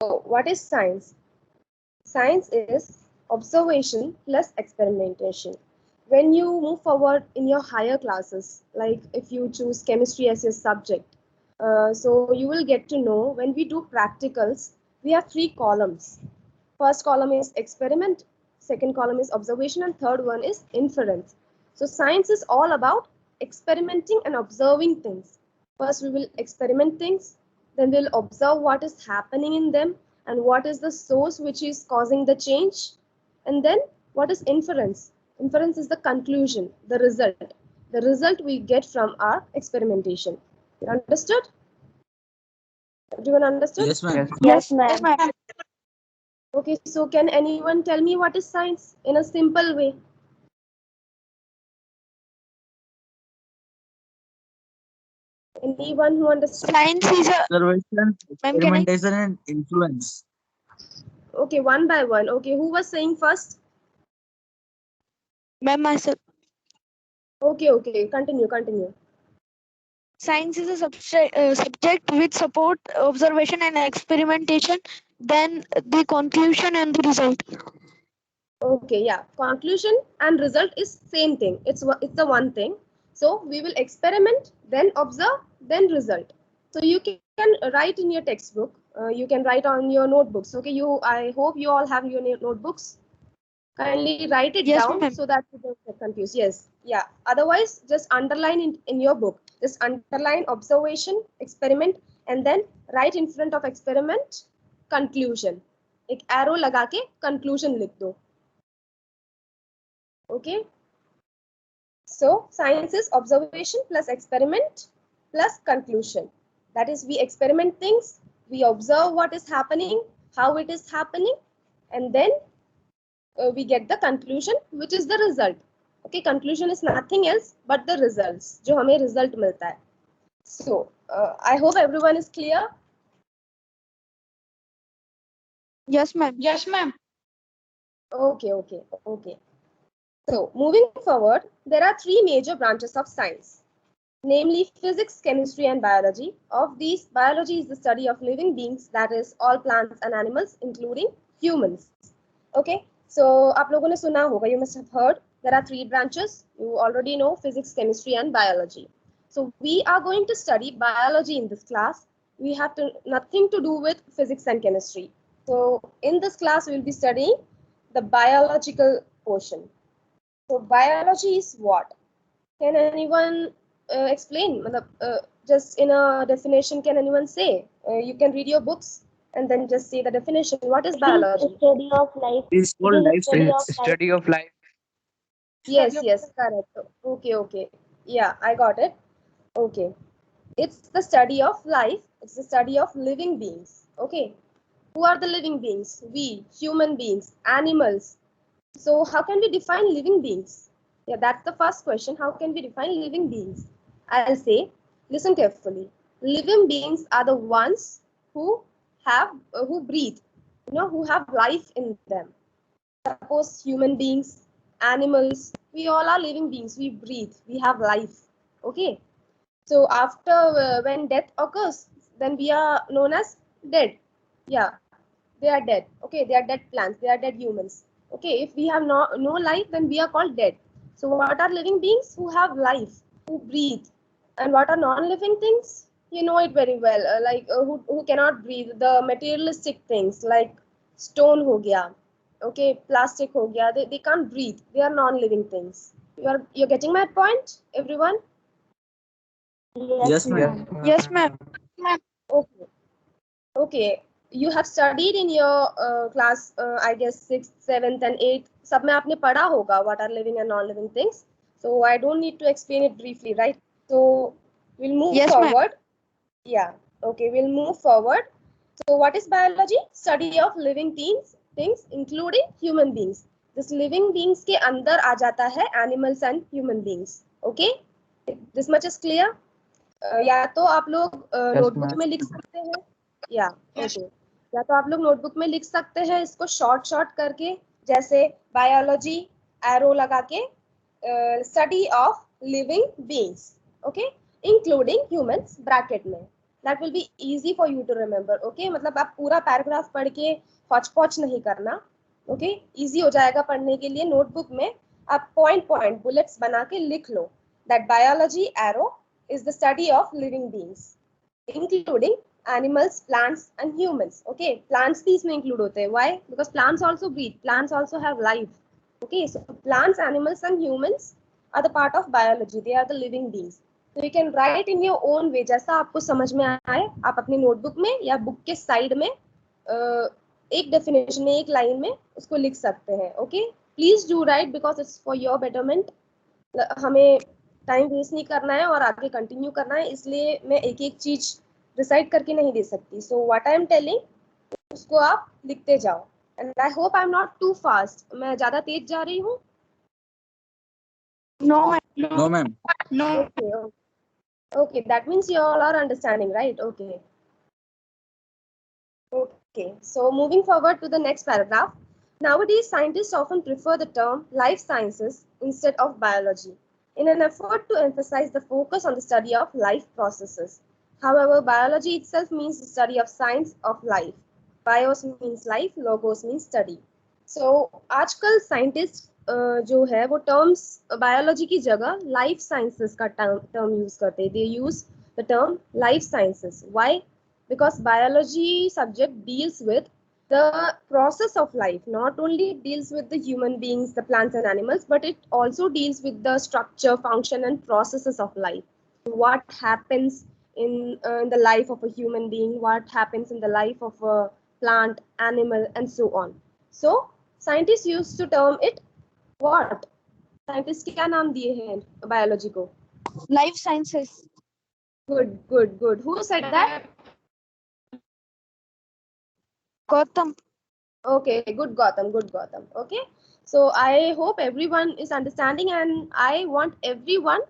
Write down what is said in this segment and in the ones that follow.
what is science? Science is observation plus experimentation. When you move forward in your higher classes, like if you choose chemistry as your subject, so you will get to know when we do practicals, we have three columns. First column is experiment, second column is observation, and third one is inference. So science is all about experimenting and observing things. First we will experiment things, then we'll observe what is happening in them and what is the source which is causing the change. And then what is inference? Inference is the conclusion, the result. The result we get from our experimentation. You understood? Everyone understood? Yes, ma'am. Yes, ma'am. Okay, so can anyone tell me what is science in a simple way? Anyone who understood? Science is a Observation, ma'am. Can I? experimentation, and influence. Okay, one by one. Okay, who was saying first? Ma'am, myself. Okay, continue. Science is a subject which support observation and experimentation. Then the conclusion and the result. Okay, yeah. Conclusion and result is same thing. It's the one thing. So we will experiment, then observe, then result. So you can write in your textbook. You can write on your notebooks. Okay, I hope you all have your notebooks. Kindly write it Yes, down ma'am. so that you don't get confused. Yes, yeah. Otherwise, just underline in your book. Just underline observation, experiment, and then write in front of experiment conclusion. एक arrow लगा के conclusion लिख दो. Okay. So science is observation plus experiment plus conclusion. That is, we experiment things, we observe what is happening, how it is happening, and then we get the conclusion, which is the result. Okay, conclusion is nothing else but the results. जो हमें result मिलता है. So I hope everyone is clear. Yes, ma'am. Yes, ma'am. Okay. So moving forward, there are three major branches of science, namely physics, chemistry, and biology. Of these, biology is the study of living beings, that is all plants and animals, including humans. Okay, so आप लोगों ने सुना होगा, you must have heard, there are three branches. You already know physics, chemistry, and biology. So we are going to study biology in this class. We have nothing to do with physics and chemistry. So in this class, we will be studying the biological portion. So biology is what? Can anyone explain? Just in a definition, can anyone say? You can read your books and then just say the definition. What is biology? Study of life. It's called life science. Study of life. Yes, correct. Okay. Yeah, I got it. Okay. It's the study of life. It's the study of living beings. Okay. Who are the living beings? We, human beings, animals. So how can we define living beings? Yeah, that's the first question. How can we define living beings? I'll say, listen carefully. Living beings are the ones who breathe, who have life in them. Suppose human beings, animals, we all are living beings. We breathe, we have life. Okay. So after when death occurs, then we are known as dead. Yeah, they are dead. Okay, they are dead plants. They are dead humans. Okay, if we have no life, then we are called dead. So what are living beings? Who have life, who breathe. And what are non-living things? You know it very well. Who cannot breathe. The materialistic things like stone ho gaya, okay, plastic ho gaya. They can't breathe. They are non-living things. You're getting my point, everyone? Yes, ma'am. Yes, ma'am. Okay. Okay. You have studied in your class, I guess 6th, 7th, and 8th. सब में आपने पढ़ा होगा what are living and non-living things. So I don't need to explain it briefly, right? So we'll move Yes, ma'am. forward. Yeah. Okay, we'll move forward. So what is biology? Study of living things including human beings. This living beings के अंदर आ जाता है animals and human beings. Okay? This much is clear? या तो आप लोग notebook में लिख सकते हैं. या ओके, या तो आप लोग नोटबुक में लिख सकते हैं इसको शॉर्ट करके, जैसे बायोलॉजी एरो लगा के, study of living beings, okay, including humans bracket में. that will be easy for you to remember. Okay, मतलब आप पूरा पैराग्राफ पढ़ के हौच-पौच नहीं करना. Okay, easy हो जाएगा पढ़ने के लिए. नोटबुक में आप पॉइंट पॉइंट बुलेट्स बना के लिख लो that biology arrow is the study of living beings including animals, plants and humans. Okay, plants भी इसमें include होते हैं. Why? Because plants also breathe, plants also have life. Okay, so plants, animals and humans are the part of biology. They are the living beings. So you can write in your own way, जैसा आपको समझ में आए. आप अपनी notebook में या book के साइड में एक डेफिनेशन में, एक लाइन में उसको लिख सकते हैं. Okay, please do right because it's for your betterment. हमें टाइम वेस्ट नहीं करना है और आगे कंटिन्यू करना है, इसलिए मैं एक एक चीज डिसाइड करके नहीं दे सकती. So what I am telling उसको आप लिखते जाओ. And I hope I am not too fast. मैं ज्यादा तेज जा रही हूँ? No, ma'am. No, ma'am. No. Okay, okay, that means you all are understanding, right? Okay. Okay, so moving forward to the next paragraph. Nowadays, scientists often prefer the term life sciences instead of biology in an effort to emphasize the focus on the study of life processes. However, biology itself means the study of science of life. Bios means life, logos means study. So, आजकल scientists जो है वो terms biology की जगह life sciences का term use करते हैं. They use the term life sciences. Why? Because biology subject deals with the process of life. Not only it deals with the human beings, the plants and animals, but it also deals with the structure, function and processes of life. What happens in the life of a human being, what happens in the life of a plant, animal and so on. So scientists used to term it what? Scientists क्या नाम दिए हैं biology को? Life sciences. Good, good, good. Who said that? Gautam. Okay, good Gautam, good Gautam. Okay, so I hope everyone is understanding and I want everyone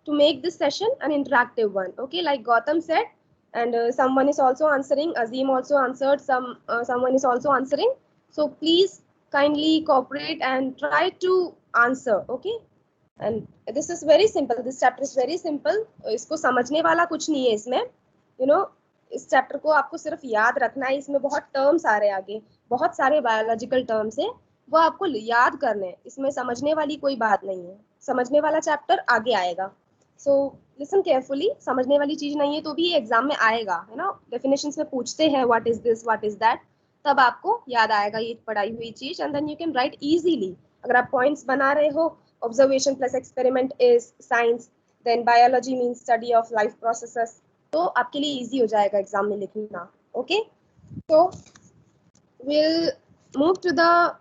to make this session an interactive one. Okay, like Gautam said, and someone is also answering. Azim also answered. Someone is also answering. So please kindly cooperate and try to answer. Okay, and this is very simple. This chapter is very simple. इसको समझने वाला कुछ नहीं है इसमें. You know, इस chapter को आपको सिर्फ याद रखना है. इसमें बहुत टर्म्स आ रहे हैं आगे, बहुत सारे बायोलॉजिकल टर्म्स है, वो आपको याद करने हैं. इसमें समझने वाली कोई बात नहीं है. समझने वाला चैप्टर आगे आएगा. So listen carefully. समझने वाली चीज नहीं है तो भी एग्जाम में आएगा, है ना. डेफिनेशंस में पूछते हैं what is this, what is that, तब आपको याद आएगा ये पढ़ाई हुई चीज. And then you can write easily. अगर आप पॉइंट्स बना रहे हो, observation plus experiment is science, then biology means study of life processes, तो आपके लिए इजी हो जाएगा एग्जाम में लिखना. ओके, तो we'll move to the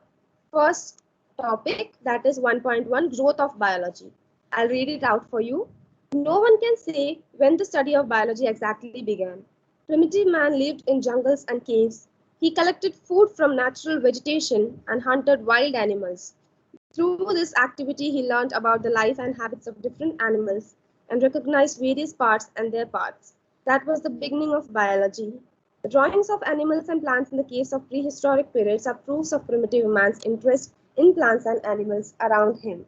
first topic, that is 1.1, growth of biology. I'll read it out for you. No one can say when the study of biology exactly began. Primitive man lived in jungles and caves. He collected food from natural vegetation and hunted wild animals. Through this activity, he learned about the life and habits of different animals and recognized various parts and their parts. That was the beginning of biology. The drawings of animals and plants in the caves of prehistoric periods are proofs of primitive man's interest in plants and animals around him.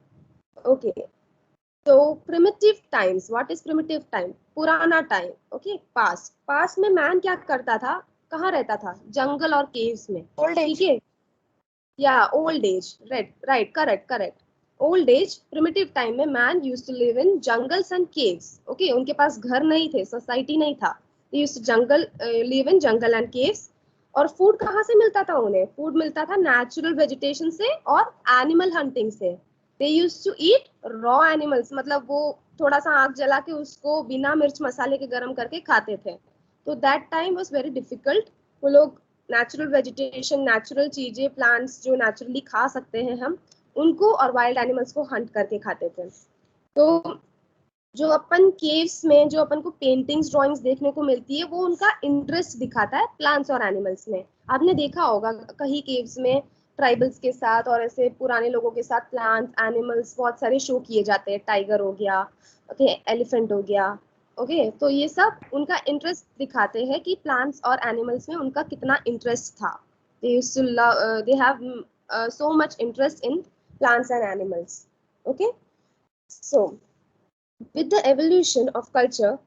Okay. So primitive times. What is primitive time? पुराना time. Okay. Past. Past में man क्या करता था? कहाँ रहता था? जंगल और caves में. Old age. ठीक है. Yeah, old age. Right. Correct. Old age, primitive time में man used to live in jungles and caves. Okay. उनके पास घर नहीं थे, society नहीं था. They used to live in jungle and caves. और फूड कहाँ से मिलता था उन्हें? फूड मिलता था नेचुरल वेजिटेशन से और एनिमल हंटिंग से. They used to eat raw animals, मतलब वो थोड़ा सा आग जला के उसको बिना मिर्च मसाले के गर्म करके खाते थे. तो that time was very difficult. वो लोग नेचुरल वेजिटेशन, नेचुरल चीजें, प्लांट्स जो नेचुरली खा सकते हैं हम, उनको और वाइल्ड एनिमल्स को हंट करके खाते थे. तो जो अपन केव्स में जो अपन को पेंटिंग्स, ड्राइंग्स देखने को मिलती है, वो उनका इंटरेस्ट दिखाता है प्लांट्स और एनिमल्स में. आपने देखा होगा कहीं केव्स में ट्राइबल्स के साथ और ऐसे पुराने लोगों के साथ प्लांट्स, एनिमल्स बहुत सारे शो किए जाते हैं. टाइगर हो गया, ओके, एलिफेंट हो गया. ओके, तो ये सब उनका इंटरेस्ट दिखाते हैं कि प्लांट्स और एनिमल्स में उनका कितना इंटरेस्ट था. They have so much interest in plants and animals. Okay, so with the evolution of culture,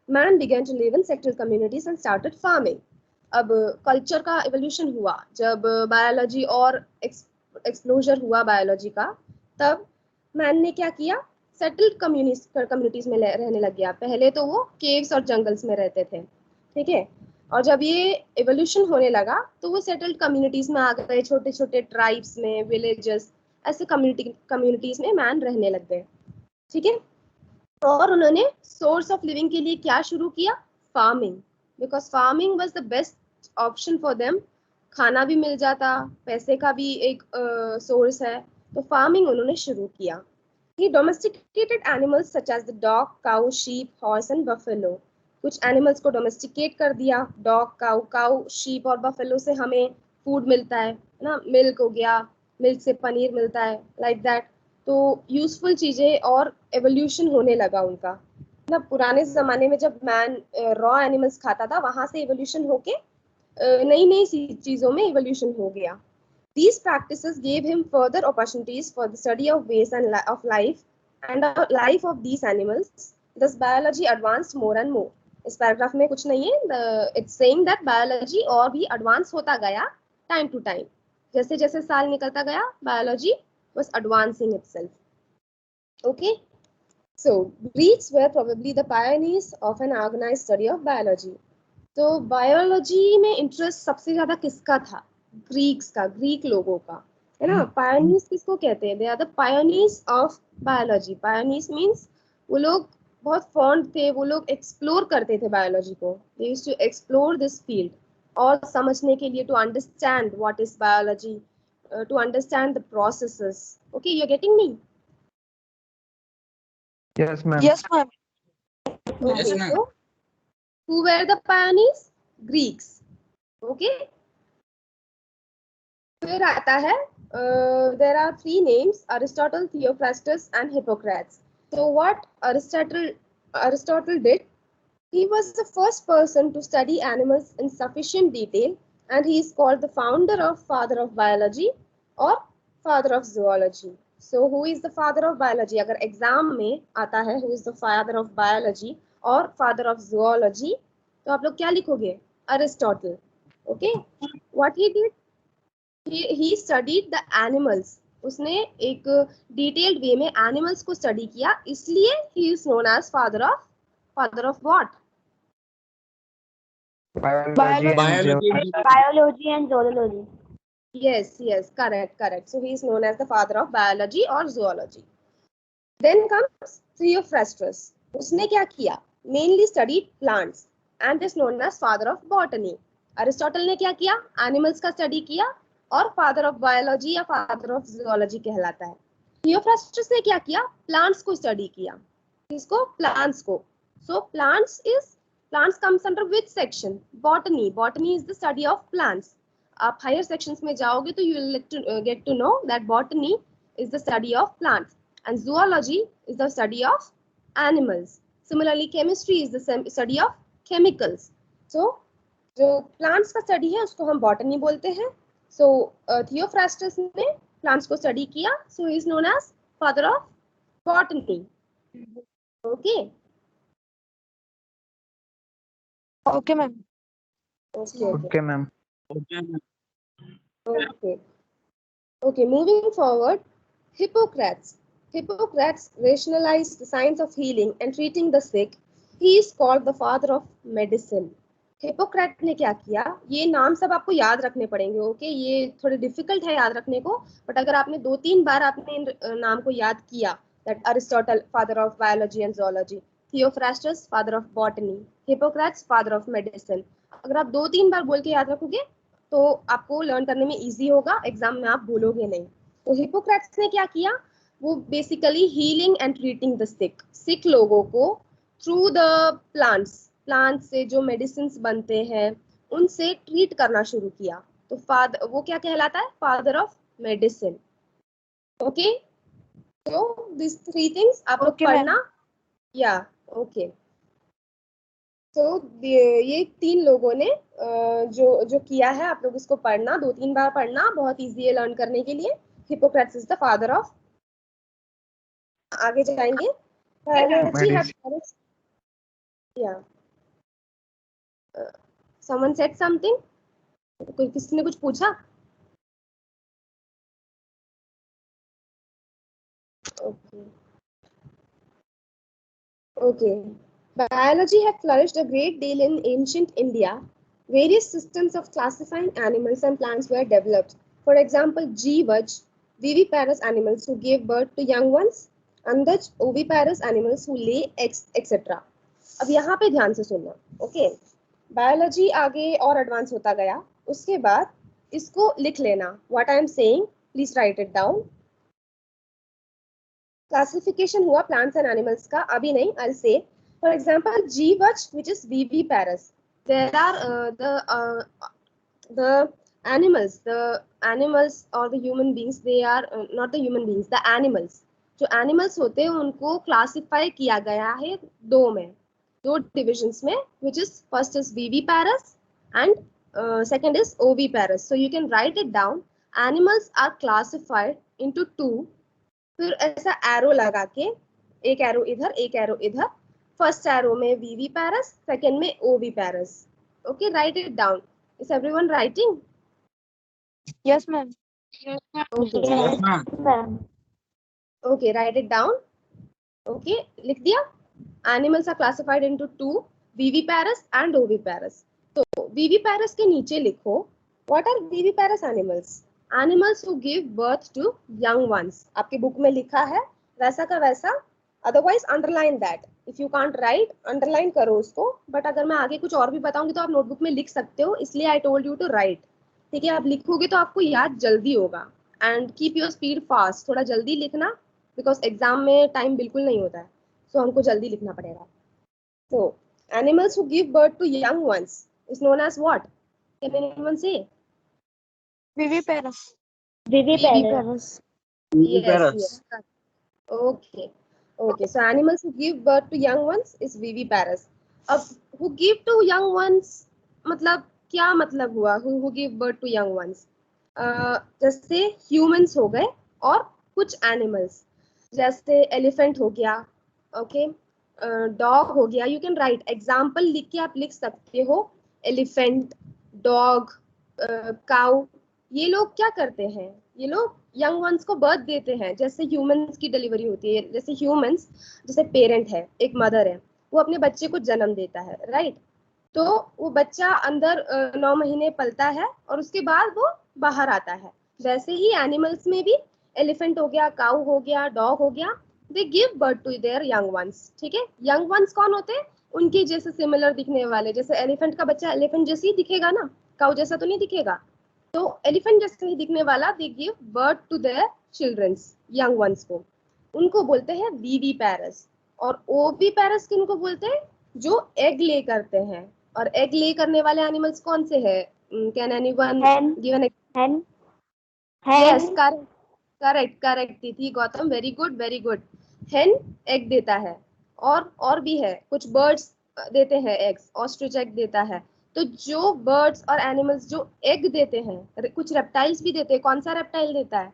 Man began to live in settled communities and started farming. अब कल्चर का इवोल्यूशन हुआ जब biology और एक्सप्लोजर हुआ बायोलॉजी का, तब man ने क्या किया, सेटल्ड कम्युनिटीज में रहने लग गया। पहले तो वो केव्स और जंगल्स में रहते थे, ठीक है, और जब ये इवोल्यूशन होने लगा तो वो सेटल्ड कम्युनिटीज में आ गए, छोटे छोटे ट्राइब्स में, विलेजेस, ऐसे कम्युनिटीज में मैन रहने लग गए, ठीक है। और उन्होंने सोर्स ऑफ लिविंग के लिए क्या शुरू किया, farming, because farming was the best option for them. खाना भी मिल जाता, पैसे का भी एक सोर्स है, तो फार्मिंग उन्होंने शुरू किया। He domesticated animals such as the dog, cow, sheep, horse and buffalo. कुछ एनिमल्स को डोमेस्टिकेट कर दिया, डॉग, काउ, शीप और बफेलो से हमें फूड मिलता है ना, मिल्क हो गया, मिल्क से पनीर मिलता है, लाइक दैट। तो यूजफुल चीजें और एवोल्यूशन होने लगा उनका ना। पुराने जमाने में जब मैन रॉ एनिमल्स खाता था, वहां से एवोल्यूशन होके नई नई चीजों में एवोल्यूशन हो गया। These practices gave him further opportunities for the study of ways and of life and the life of these animals. Thus, biology advanced more and more. इस पैराग्राफ में कुछ नहीं है, it's saying that biology और भी advance होता गया time to time. जैसे जैसे साल निकलता गया, biology was advancing itself. Okay. So, Greeks were probably the pioneers of an organized study of biology. तो बायोलॉजी में इंटरेस्ट सबसे ज्यादा किसका था, ग्रीक्स का, ग्रीक लोगों का, है ना। पायोनियर्स किसको कहते हैं, they are the pioneers of biology. Pioneers means वो लोग बहुत फॉन्ड थे, वो लोग एक्सप्लोर करते थे बायोलॉजी को, they used to explore this field और समझने के लिए, to understand what is biology, to understand the processes. Okay, you are getting me? Yes, ma'am. Yes, ma'am. Okay, so who were the pioneers? Greeks. Okay. फिर आता है, there are three names: Aristotle, Theophrastus, and Hippocrates. So what Aristotle did, he was the first person to study animals in sufficient detail, and he is called the father of biology or father of zoology. So who is the father of biology? अगर exam में आता है who is the father of biology और father of zoology, तो आप लोग क्या लिखोगे, Aristotle. Okay, what he did, he studied the animals. उसने एक डिटेल्ड वे में एनिमल्स को स्टडी किया, इसलिए he is known as father of what? Biology and zoology. Yes, correct. So he is known as the father of biology or zoology. Then comes Theophrastus. उसने क्या किया, mainly studied plants and is known as father of botany. Aristotle ने क्या किया, animals का study किया और father of biology या फादर ऑफ जियोलॉजी कहलाता है। थियोफ्रास्टस ने क्या किया, प्लांट्स को स्टडी किया। किसको, प्लांट्स को। So plants comes under which section, botany. Botany is the study of plants. आप हायर सेक्शंस में जाओगे तो you will get to know that botany is the study of plants and zoology is the study of animals. Similarly, chemistry is the study of chemicals. So, जो plants का study है उसको हम botany बोलते हैं. So, Theophrastus ने plants को study किया, so he is known as father of botany. Okay. Okay, ma'am. Okay, ma'am. Okay, moving forward, Hippocrates rationalized the science of healing and treating the sick. He is called the father of medicine. Hypocrite ने क्या किया, ये नाम सब आपको याद रखने पड़ेंगे। ओके, ये थोड़े डिफिकल्ट है याद रखने को, बट अगर आपने 2-3 बार आपने इन नाम को याद किया, that Aristotle father of biology and zoology, Theophrastus father of botany, Hippocrates father of medicine, अगर आप 2-3 बार बोल के याद रखोगे तो आपको लर्न करने में इजी होगा, एग्जाम में आप भूलोगे नहीं। तो हिपोक्रेट्स ने क्या किया, वो basically healing and treating the sick लोगों को थ्रू द प्लांट्स से जो मेडिसिन बनते हैं उनसे ट्रीट करना शुरू किया। तो फादर, वो क्या कहलाता है, फादर ऑफ मेडिसिन। ओके, तो दिस 3 थिंग्स आप लोग पढ़ना, या ओके। तो ये 3 लोगों ने जो किया है, आप लोग इसको पढ़ना, 2-3 बार पढ़ना, बहुत इजी है लर्न करने के लिए। Hippocrates is the father of, आगे जाएंगे, बायोलॉजी या Someone said something? किसी ने कुछ पूछा? Okay. Okay. Biology had flourished a great deal in ancient India. Various systems of classifying animals and plants were developed. For example, Jeevaj, viviparous animals who gave birth to young ones, Andaj, oviparous animals who lay eggs, etc. अब यहाँ पे ध्यान से सुनना, okay? Biology आगे और advance होता गया, उसके बाद इसको लिख लेना. What I am saying, please write it down. Classification हुआ प्लांट्स एंड एनिमल्स का, अभी नहीं. आई से फॉर एग्जांपल जीवच which is viviparous. There are the animals or the human beings, they are not the human beings, the animals. जो animals होते हैं उनको classify किया गया है दो डिविजन्स में, which is first is viviparous and second is oviparous. So you can write it down. Animals are classified into two. फिर ऐसा एरो लगा के, एक एरो इधर एक एरो इधर. फर्स्ट एरो में viviparous, सेकंड में oviparous. Okay, write it down. Is everyone writing? Yes, ma'am. Okay. Yes, ma'am. Okay, write it down. Okay, लिख दिया. Animals are classified into two, viviparous and oviparous. तो viviparous के नीचे लिखो, what are viviparous animals? Animals who give birth to young ones. आपके book में लिखा है वैसा का वैसा. Otherwise underline that. If you can't write, underline करो उसको. But अगर मैं आगे कुछ और भी बताऊंगी तो आप नोटबुक में लिख सकते हो, इसलिए I told you to write. ठीक है, आप लिखोगे तो आपको याद जल्दी होगा. And keep your speed fast. थोड़ा जल्दी लिखना, बिकॉज एग्जाम में टाइम बिल्कुल नहीं होता है, सो हमको जल्दी लिखना पड़ेगा. So animals who give birth to young ones is known as what? Can anyone say? Viviparous. Viviparous. Yes. Okay. So animals who give birth to young ones is viviparous. अब who give to young ones मतलब क्या मतलब हुआ? Who give birth to young ones? जैसे humans हो गए और कुछ animals, जैसे एलिफेंट हो गया, ओके, डॉग हो गया. यू कैन राइट एग्जाम्पल लिख के आप लिख सकते हो. एलिफेंट, डॉग, काउ, ये लोग क्या करते हैं? ये लोग यंग वंस को बर्थ देते हैं, जैसे ह्यूमंस की डिलीवरी होती है. जैसे ह्यूमंस, जैसे पेरेंट है, एक मदर है, वो अपने बच्चे को जन्म देता है, राइट? तो वो बच्चा अंदर 9 महीने पलता है और उसके बाद वो बाहर आता है. वैसे ही एनिमल्स में भी एलिफेंट हो गया, काऊ हो गया, डॉग हो गया, they give birth to their young ones. ठीक है, यंग वंस कौन होते हैं? उनके जैसे सिमिलर दिखने वाले. जैसे एलिफेंट का बच्चा एलिफेंट जैसे ही दिखेगा ना, काऊ जैसा तो नहीं दिखेगा. तो एलिफेंट जैसे ही दिखने वाला, they give birth to their childrens, young ones को. उनको बोलते हैं विविपैरस. और ओविपैरस किनको बोलते हैं? जो एग ले करते हैं. और एग ले करने वाले एनिमल्स कौन से हैं? Can anyone give an? Hen. Yes, correct तिथि, गौतम, वेरी गुड. हेन एग देता है, और भी है, कुछ बर्ड्स देते हैं एग्स, ऑस्ट्रिच एग देता है. तो जो बर्ड्स और एनिमल्स जो एग देते हैं, कुछ रेप्टाइल्स भी देते हैं. कौन सा रेप्टाइल देता है?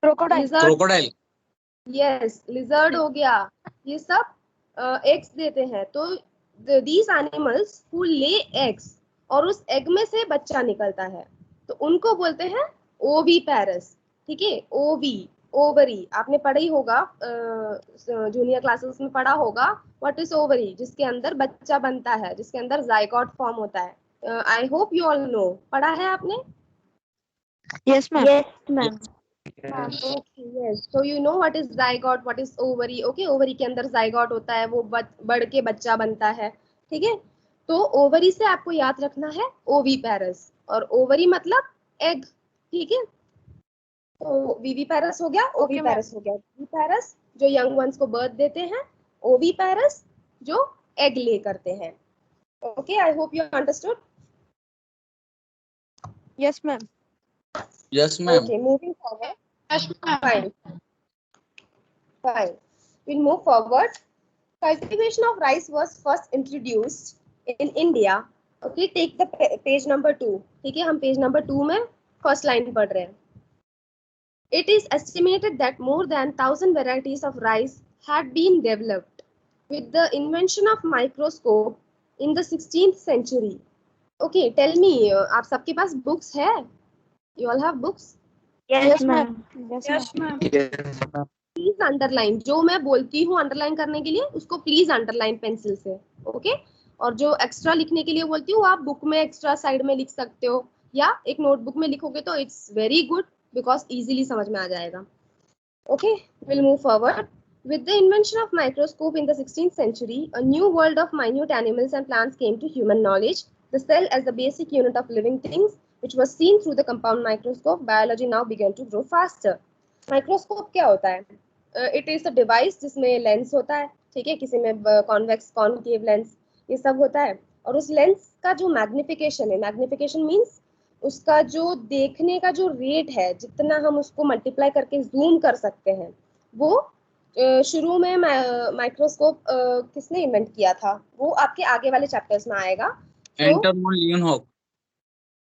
Crocodile. यस, लिजर्ड हो गया. ये सब एग्स देते हैं. तो these animals who lay eggs, और उस एग में से बच्चा निकलता है, तो उनको बोलते हैं ओवीपैरस. ठीक है, ओवरी आपने पढ़ा ही होगा, जूनियर क्लासेस में पढ़ा होगा. What is ovary? जिसके अंदर बच्चा बनता है, जिसके अंदर जाइगोट फॉर्म होता है. I hope you all know. पढ़ा है आपने? Yes, ma'am. Yes, ma'am. Okay, yes. So you know what is zygote, what is ovary. Okay, ovary के अंदर zygote होता है, वो बढ़ के बच्चा बनता है. ठीक है, तो ओवरी से आपको याद रखना है ओवीपैरस. और ओवरी मतलब एग. ठीक है, तो विविपैरस हो गया, ओवीपैरस हो गया. विविपैरस जो यंग वंस को बर्थ देते हैं, ओवीपैरस जो एग ले करते हैं. Okay, I hope you understood. Yes, ma'am. Yes, ma'am. Okay, moving forward. Fine. We'll move forward. Cultivation of rice was first introduced in India. Okay, take the page number 2. ठीक है, हम page number 2 में first line पढ़ रहे हैं. It is estimated that more than 1,000 varieties of rice had been developed. With the invention of microscope, in the 16th century. Okay, tell me, आप सबके पास books है? You all have books? Yes, ma'am. Yes, ma'am. Yes, ma'am. Please underline, जो मैं बोलती हूँ underline करने के लिए उसको प्लीज अंडरलाइन पेंसिल से, ओके? और जो एक्स्ट्रा लिखने के लिए बोलती हूँ आप बुक में एक्स्ट्रा साइड में लिख सकते हो या एक नोटबुक में लिखोगे तो it's very good because easily समझ में आ जाएगा. Okay, we'll move forward. With the invention of microscope in the 16th century, a new world of minute animals and plants came to human knowledge. The cell as the basic unit of living things, which was seen through the compound microscope, biology now began to grow faster. Microscope क्या होता है? It is a device जिसमें lens होता है, ठीक है? किसी में कॉन्वेक्स, कॉनकेव लेंस, ये सब होता है. और उस लेंस का जो मैग्निफिकेशन है, मैग्निफिकेशन मीन्स उसका जो देखने का जो रेट है, जितना हम उसको मल्टीप्लाई करके जूम कर सकते हैं, वो शुरू में माइक्रोस्कोप किसने इन्वेंट किया था वो आपके आगे वाले चैप्टर्स में आएगा. Enter Leeuwenhoek.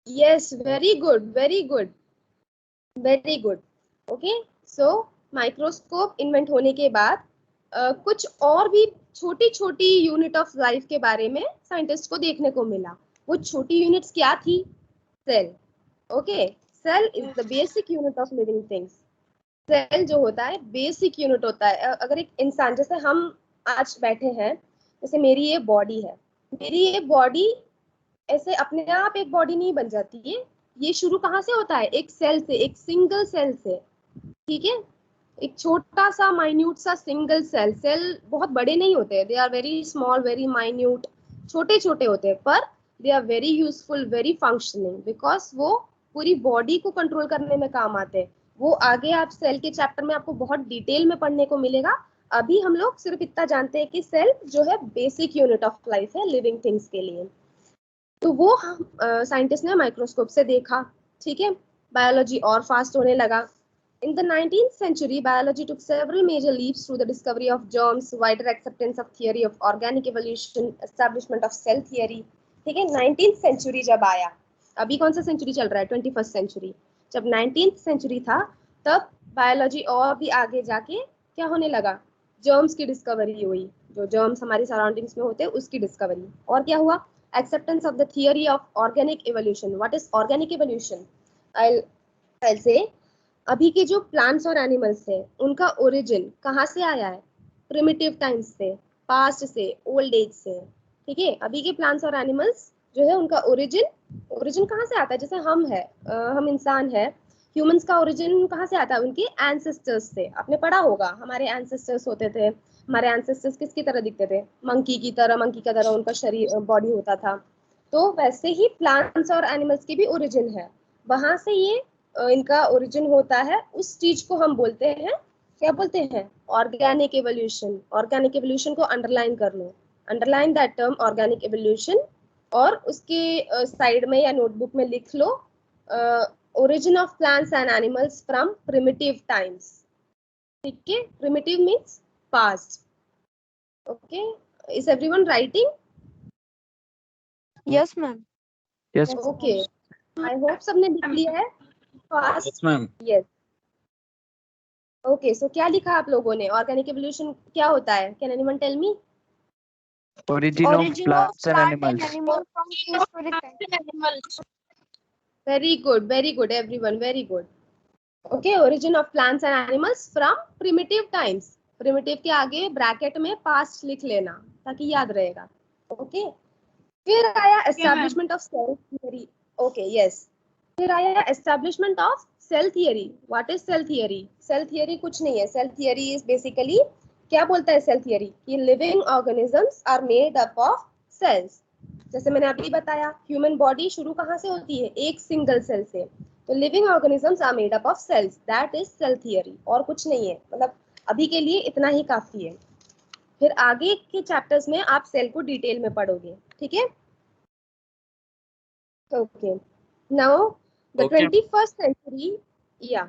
Yes, very good, very good, very good. Okay, so microscope invent होने के बाद कुछ और भी छोटी छोटी यूनिट ऑफ लाइफ के बारे में साइंटिस्ट को देखने को मिला. वो छोटी यूनिट्स क्या थी? Cell. Okay, cell is the basic unit of living things. Cell जो होता है बेसिक यूनिट होता है. अगर एक इंसान, जैसे हम आज बैठे हैं, जैसे मेरी ये बॉडी है, मेरी ये बॉडी ऐसे अपने आप एक बॉडी नहीं बन जाती है. ये शुरू कहाँ से होता है? एक सेल से, एक सिंगल सेल से, ठीक है? एक छोटा सा माइन्यूट सा सिंगल सेल. सेल बहुत बड़े नहीं होते, they are very small, very minute, छोटे छोटे होते हैं, पर they are very useful, very functioning, because वो पूरी बॉडी को कंट्रोल करने में काम आते हैं. वो आगे आप सेल के चैप्टर में आपको बहुत डिटेल में पढ़ने को मिलेगा. अभी हम लोग सिर्फ इतना जानते हैं कि सेल जो है बेसिक यूनिट ऑफ लाइफ है लिविंग थिंग्स के लिए. तो वो साइंटिस्ट ने माइक्रोस्कोप से देखा, ठीक है? बायोलॉजी और फास्ट होने लगा. In the 19th century, biology took several major leaps through the discovery of germs, wider acceptance of theory of organic evolution, establishment of cell theory. ठीक है, 19th century जब आया, अभी कौन सा सेंचुरी चल रहा है? 21st century. जब 19th century था तब बायोलॉजी और भी आगे जाके क्या होने लगा? जर्म्स की डिस्कवरी हुई, जो जर्म्स हमारी सराउंडिंग्स में होते हैं उसकी डिस्कवरी. और क्या हुआ? Acceptance of the theory of organic evolution. What is organic evolution? I'll say अभी के जो प्लांट्स और एनिमल्स है उनका ओरिजिन कहाँ से आया है? प्रिमिटिव टाइम्स से, पास्ट से, ओल्ड एज से, ठीक है? अभी के प्लांट्स और एनिमल्स जो है उनका ओरिजिन कहाँ से आता है? जैसे हम है, हम इंसान है, ह्यूमंस का ओरिजिन कहाँ से आता है? उनके एंसेस्टर्स से. आपने पढ़ा होगा, हमारे एंसेस्टर्स होते थे. हमारे एंसेस्टर्स किसकी तरह दिखते थे? मंकी की तरह, मंकी का तरह उनका शरीर, बॉडी होता था. तो वैसे ही प्लांट्स और एनिमल्स की भी ओरिजिन है, वहां से ये इनका ओरिजिन होता है. उस चीज को हम बोलते हैं, क्या बोलते हैं? Organic evolution. ऑर्गेनिक एवोल्यूशन को अंडरलाइन कर लो, underline that term organic evolution, और उसके साइड में या नोटबुक में लिख लो origin of plants and animals from primitive times. ठीक है, primitive means past. Okay, is everyone writing? Yes, ma'am. Yes. Okay, I hope सबने लिख लिया है fast. Yes, ma'am. Yes. Okay, so क्या लिखा आप लोगों ने? ऑर्गेनिक एवोल्यूशन क्या होता है? Can anyone tell me? Origin of plants and animals. from prehistoric animals. Very good everyone, very good. Okay, origin of plants and animals from primitive times. Primitive के आगे ब्रैकेट में पास्ट लिख लेना ताकि याद रहेगा. ओके, फिर आया establishment of cell theory. Okay, yes. फिर आया establishment of cell theory. What is cell theory? Cell theory कुछ नहीं है. सेल थियरी इज बेसिकली, क्या बोलता है सेल थियरी? कि living organisms are made up of cells. जैसे मैंने अभी बताया, ह्यूमन बॉडी शुरू कहाँ से होती है? एक सिंगल सेल से. तो living organisms are made up of cells, that is cell theory. और कुछ नहीं है, मतलब अभी के लिए इतना ही काफी है. फिर आगे के चैप्टर्स में आप सेल को डिटेल में पढ़ोगे, ठीक है? Okay, now the Okay. 21st century, yeah,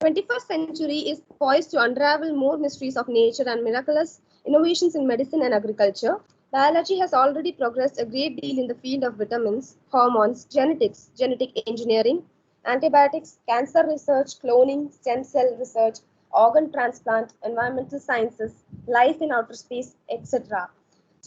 21st century is poised to unravel more mysteries of nature and miraculous innovations in medicine and agriculture. Biology has already progressed a great deal in the field of vitamins, hormones, genetics, genetic engineering, antibiotics, cancer research, cloning, stem cell research, organ transplant, environmental sciences, life in outer space, etc.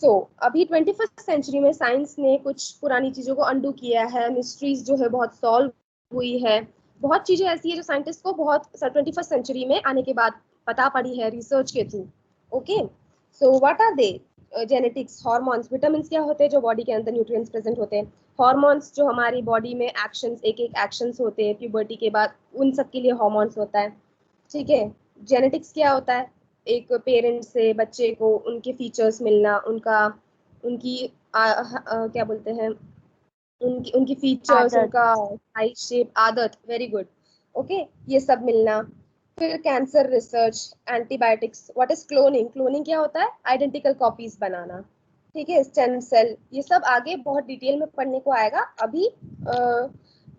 सो अभी 21st century में science ने कुछ पुरानी चीजों को undo किया है, mysteries जो है बहुत सॉल्व हुई है, बहुत चीजें ऐसी है जो साइंटिस्ट को बहुत 21st सेंचुरी में आने के बाद पता पड़ी है रिसर्च के through. Okay, so what are they? Genetics, hormones, vitamins क्या होते हैं जो बॉडी के अंदर न्यूट्रिएंट्स प्रेजेंट होते हैं, हार्मोन्स जो हमारी बॉडी में एक्शंस, एक एक एक्शंस होते हैं प्यूबर्टी के बाद, उन सब के लिए हार्मोन्स होता है। ठीक है, जेनेटिक्स क्या होता है? एक पेरेंट से बच्चे को उनके फीचर्स मिलना, उनका उनकी क्या बोलते हैं, उनकी उनकी फीचर्स, आदत। उनका हाइट, शेप, आदत, वेरी गुड। ओके, ये सब मिलना। फिर cancer research, antibiotics, what is cloning? Cloning क्या होता है? आइडेंटिकल कॉपीज बनाना। ठीक है, स्टेम सेल, ये सब आगे बहुत डिटेल में पढ़ने को आएगा। अभी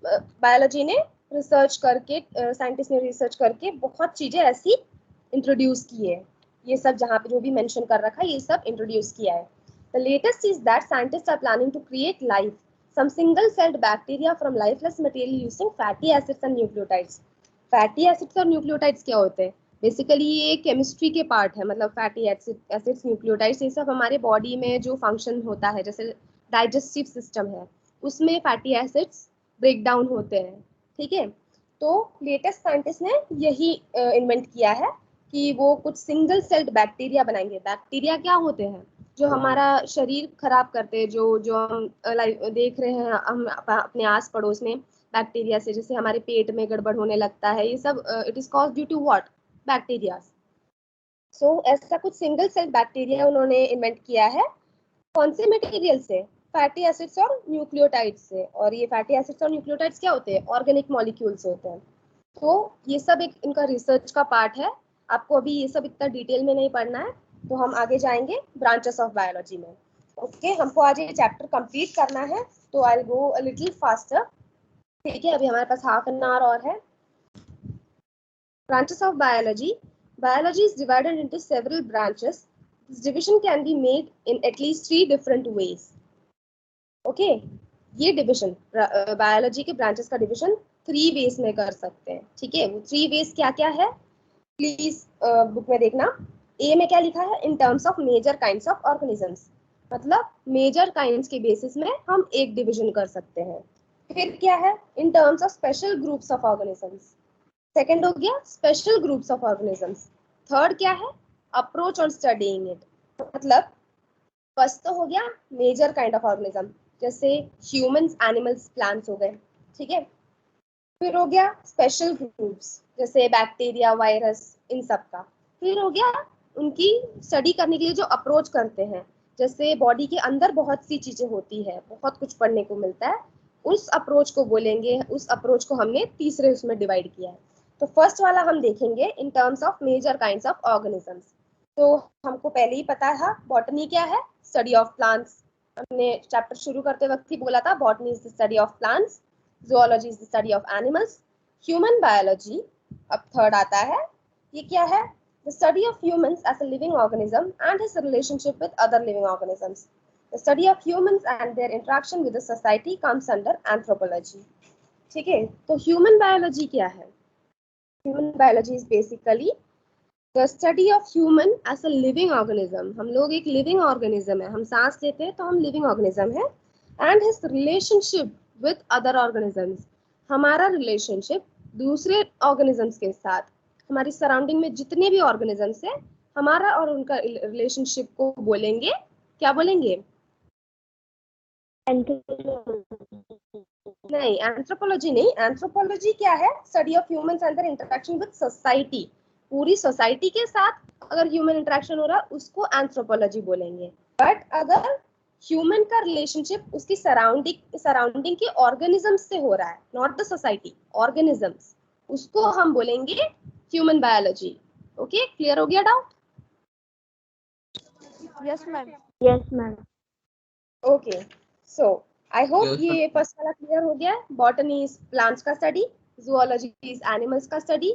बायोलॉजी ने रिसर्च करके, साइंटिस्ट ने रिसर्च करके बहुत चीजें ऐसी इंट्रोड्यूस की है। ये सब जहाँ पे जो भी मेंशन कर रखा है ये सब इंट्रोड्यूस किया है। The latest is that scientist are planning to create life, some single celled bacteria from lifeless material using fatty acids and nucleotides. Fatty acids और न्यूक्लियोटाइड्स क्या होते हैं? बेसिकली ये केमिस्ट्री के पार्ट है, मतलब फैटी एसिड्स, न्यूक्लियोटाइड्स, ये सब हमारे बॉडी में जो फंक्शन होता है, जैसे डाइजेस्टिव सिस्टम है उसमें फैटी एसिड्स ब्रेक डाउन होते हैं। ठीक है, तो लेटेस्ट साइंटिस्ट ने यही इन्वेंट किया है कि वो कुछ सिंगल सेल्ड बैक्टीरिया बनाएंगे। बैक्टीरिया क्या होते हैं? जो हमारा शरीर खराब करते हैं, जो जो हम देख रहे हैं हम अपने आस पड़ोस में बैक्टीरिया से, जैसे हमारे पेट में गड़बड़ होने लगता है, ये सब it is cause due to what? Bacteria. So ऐसा कुछ सिंगल सेल बैक्टीरिया उन्होंने इन्वेंट किया है। कौन से मटेरियल से? फैटी एसिड्स और न्यूक्लियोटाइड्स से। और ये फैटी एसिड्स और न्यूक्लियोटाइड्स क्या होते हैं? ऑर्गेनिक मॉलिक्यूल्स होते हैं। तो ये सब एक इनका रिसर्च का पार्ट है। आपको अभी ये सब इतना डिटेल में नहीं पढ़ना है, तो हम आगे जाएंगे ब्रांचेस ऑफ बायोलॉजी में। ओके, हमको आज ये चैप्टर कंप्लीट करना है, तो I will go a little faster. ठीक है, अभी हमारे पास हाफ एन आवर और है। Branches of biology. Biology is divided into several branches. This division can be made in at least 3 different ways. Okay, ये डिविजन बायोलॉजी के branches का division 3 veg में कर सकते हैं। ठीक है, वो 3 वेज क्या क्या है प्लीज बुक में देखना। ए में क्या लिखा है? In terms of major kinds of organisms, मतलब मेजर काइंड्स के बेसिस में हम एक डिविजन कर सकते हैं। फिर क्या है? In terms of special groups of organisms. Second हो गया special groups of organisms. Third क्या है? अप्रोच ऑन स्टडीइंग इट, मतलब फर्स्ट तो हो गया मेजर काइंड ऑफ ऑर्गेनिज्म, जैसे ह्यूमंस, एनिमल्स, प्लांट्स हो गए। ठीक है, फिर हो गया स्पेशल ग्रुप्स जैसे बैक्टीरिया, वायरस, इन सब का। फिर हो गया उनकी स्टडी करने के लिए जो अप्रोच करते हैं, जैसे बॉडी के अंदर बहुत सी चीजें होती है, बहुत कुछ पढ़ने को मिलता है, उस अप्रोच को बोलेंगे। उस अप्रोच को हमने तीसरे उसमें डिवाइड किया है। तो फर्स्ट वाला हम देखेंगे in terms of major kinds of organisms. तो हमको पहले ही पता है बॉटनी क्या है? Study of plants. हमने चैप्टर शुरू करते वक्त ही बोला था botany is the study of plants, zoology is the study of animals. Human biology अब थर्ड आता है, ये क्या है? The study of humans as a living organism and his relationship with other living organisms. The study of humans and their interaction with the society comes under anthropology. ठीक है, तो human biology क्या है? Human biology is basically the study of human as a living organism. हम लोग एक living organism है, हम सांस लेते हैं तो हम living organism है। And his relationship with other organisms, हमारा रिलेशनशिप दूसरे ऑर्गेनिजम्स के साथ, हमारी सराउंडिंग में जितने भी ऑर्गेनिजम्स हैं, हमारा और उनका रिलेशनशिप को बोलेंगे, क्या बोलेंगे? नहीं, एंथ्रोपोलॉजी नहीं। एंथ्रोपोलॉजी क्या है? Study of humans and there interaction with society. पूरी सोसाइटी के साथ अगर ह्यूमन इंटरेक्शन हो रहा है उसको एंथ्रोपोलॉजी बोलेंगे। बट अगर ह्यूमन का रिलेशनशिप उसकी सराउंडिंग के ऑर्गेनिजम्स से हो रहा है, नॉट द सोसाइटी, ऑर्गेनिजम्स, उसको हम बोलेंगे ह्यूमन बायोलॉजी। ओके, क्लियर हो गया doubt? Yes ma'am. Yes ma'am. Okay, so I hope Yes, ये फर्स्ट वाला क्लियर हो गया है। बॉटनी इज प्लांट्स का स्टडी, जूलॉजी इज एनिमल्स का study,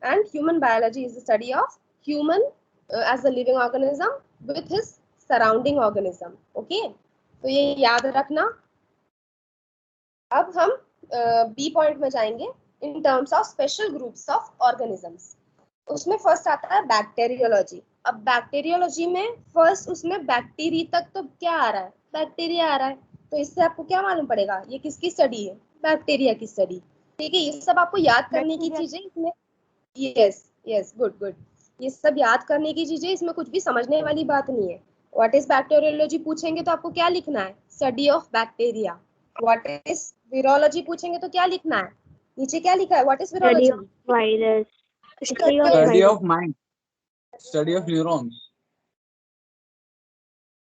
and human biology is the study of human as a living organism with his surrounding organism. Okay, तो ये याद रखना। अब हम बी पॉइंट में जाएंगे इन terms of special groups of organisms. उसमें फर्स्ट आता है बैक्टीरियोलॉजी। अब बैक्टीरियोलॉजी में फर्स्ट उसमें बैक्टीरिया तक तो क्या आ रहा है, बैक्टीरिया आ रहा है, तो इससे आपको क्या मालूम पड़ेगा ये किसकी स्टडी है, बैक्टीरिया की स्टडी। ठीक है, ये सब आपको याद करने की चीजें इसमें। यस यस, गुड गुड, ये सब याद करने की चीजें, इसमें कुछ भी समझने वाली बात नहीं है। व्हाट इज बैक्टीरियोलॉजी पूछेंगे तो आपको क्या लिखना है, study of bacteria. What is virology पूछेंगे तो क्या लिखना है, नीचे क्या लिखा है, what is Study virology? of virus. Study of Study virus. of mind. Study of neurons.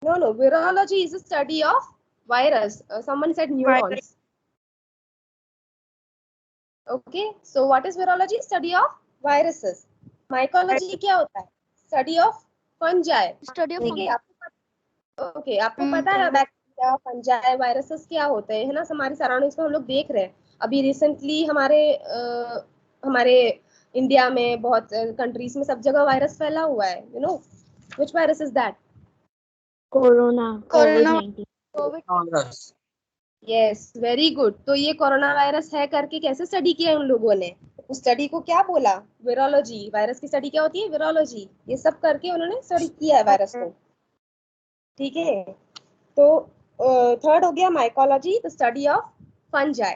No, virology is a study of virus. Someone said neurons. Okay, so what is virology? Study of viruses. Mycology क्या होता है? Study of fungi. Study of ठीक है, आपको पता है bacteria, fungi, viruses क्या होते हैं, है ना? हमारे सराउंडिंग्स में हम लोग देख रहे हैं। अभी रिसेंटली हमारे इंडिया में बहुत कंट्रीज में सब जगह वायरस फैला हुआ है। You know which virus is that? Corona. COVID-19. Virus. Yes, very good. तो ये कोरोना वायरस है करके कैसे स्टडी किया उन लोगों ने? उस स्टडी को क्या बोला? विरोलॉजी। वायरस की स्टडी क्या होती है? विरोलॉजी। ये सब करके उन्होंने स्टडी किया है वायरस को। ठीक है, तो थर्ड हो गया mycology, the study of fungi.